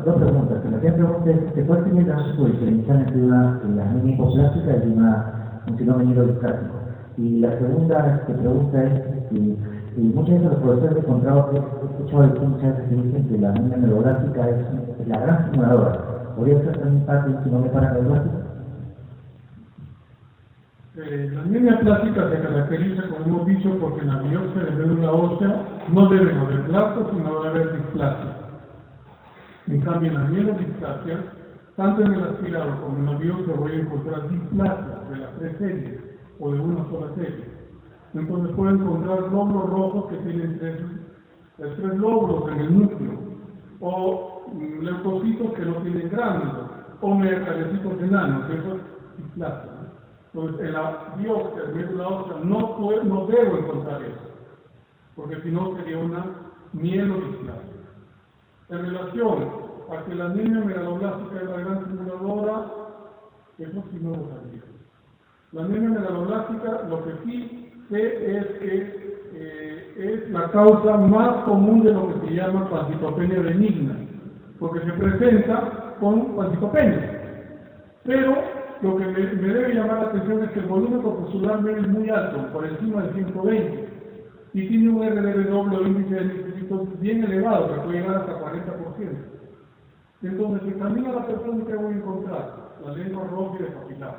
Dos preguntas. La primera pregunta es, ¿cuál tiene la diferencia entre una anemia hipoplástica y un síndrome hidrodiscásico? Y la segunda pregunta es, muchas veces los profesores he encontrado que he escuchado decir muchas veces que dicen que la anemia meloblástica es la gran simuladora. ¿Podría ser también parte de un síndrome parameloblástica? La anemia plástica se caracteriza, como hemos dicho, porque en la biopsia de médula ósea no deben haber blastos, sino debe haber displasia. En cambio, en la mielodisplasia, tanto en el aspirado como en la biopsia voy a encontrar displasia de las 3 series o de una sola serie. Entonces puedo encontrar glóbulos rojos que tienen tres lóbulos en el núcleo, o leucocitos que no tienen gránulos, o megacariocitos enanos, eso es displasia. Entonces, en la biopsia de médula ósea no debo encontrar eso, porque si no sería una mielodisplasia. En relación a que la anemia megaloblástica es la gran simuladora, eso sí no lo sabía. La anemia megaloblástica, lo que sí sé es que es la causa más común de lo que se llama pancitopenia benigna, porque se presenta con pancitopenia. Pero lo que me debe llamar la atención es que el volumen corpuscular medio es muy alto, por encima de 120, y tiene un RDR doble o índice de linfocitos bien elevado, que puede llegar hasta 40%. Entonces, examino a la persona que voy a encontrar, la lengua roja y despapilar.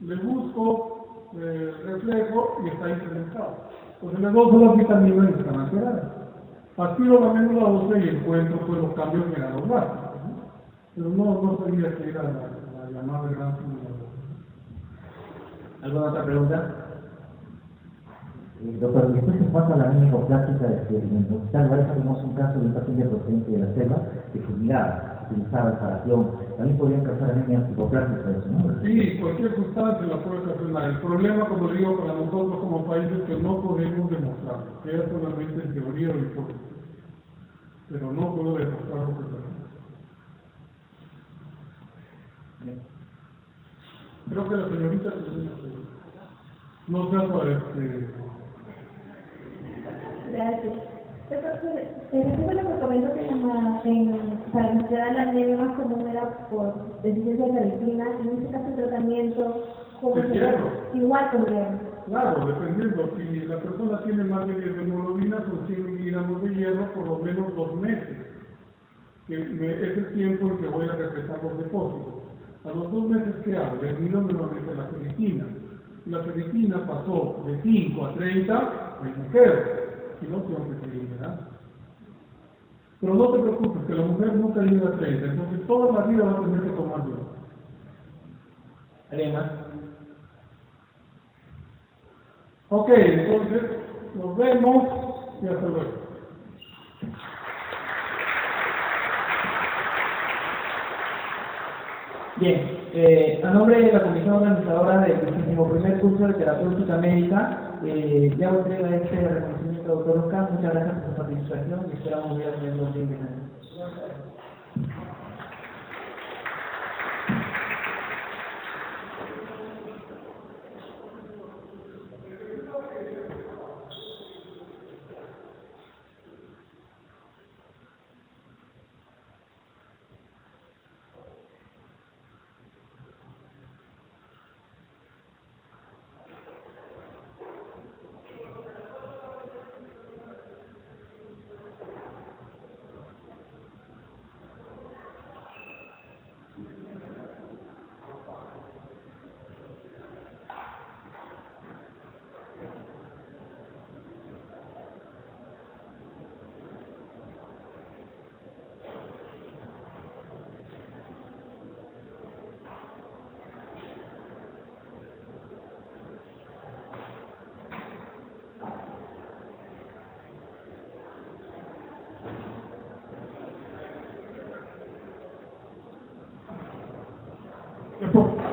Le busco reflejo y está incrementado. Entonces, le doy las vitaminas y están alteradas. Aspiro la médula ósea y encuentro pues, los cambios megaloblásticos, ¿no? Pero no sabía que era la llamada gran simuladora. ¿Alguna otra pregunta? Doctor, después en cuanto a la anemia hipoplástica, en el hospital Valles tenemos un caso de un paciente procedente de la selva que fumigaba, utilizaba reparación. También podrían causar anemia hipoplástica de eso, ¿no? Sí, cualquier sustancia la puede ocasionar. El problema, como digo, para nosotros como país es que no podemos demostrarlo. Queda solamente en teoría o hipótesis. Pero no puedo demostrarlo que es. Creo que la señorita no sea para Gracias. Recibo lo que comento que para mostrar la anemia más común era por deficiencia de ferritina, en este caso el tratamiento como igual con hierro. Claro, dependiendo. Si la persona tiene más de 10 de hemoglobina, son 100 miligramos de hierro por lo menos 2 meses, que es el tiempo en que voy a regresar los depósitos. A los 2 meses que hago, le mido nuevamente la ferritina. La ferritina pasó de 5 a 30, es mujer. Si no, tengo que seguir mirando. Pero no te preocupes, que la mujer nunca llega a 30, entonces toda la vida va a tener que tomar hierro. ¿Alguien más? Ok, entonces nos vemos y hasta luego. Bien, a nombre de la Comisión Organizadora del 21º curso de Terapéutica Médica, ya os entrego este reconocimiento al doctor Oscar. Muchas gracias por su participación y esperamos ver en los siguientes años.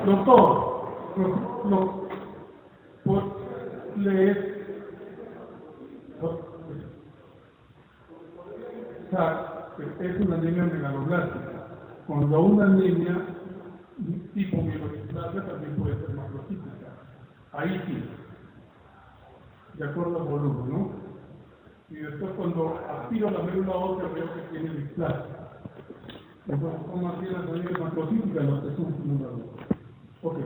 Doctor, pues es una anemia megaloblástica. Cuando una anemia tipo mielodisplasia también puede ser macrocíclica. Ahí sí, de acuerdo al volumen, ¿no? Y después cuando aspiro la médula ósea veo que tiene displasia. Entonces son más bien las anemias macrocíclicas las que son. Ok.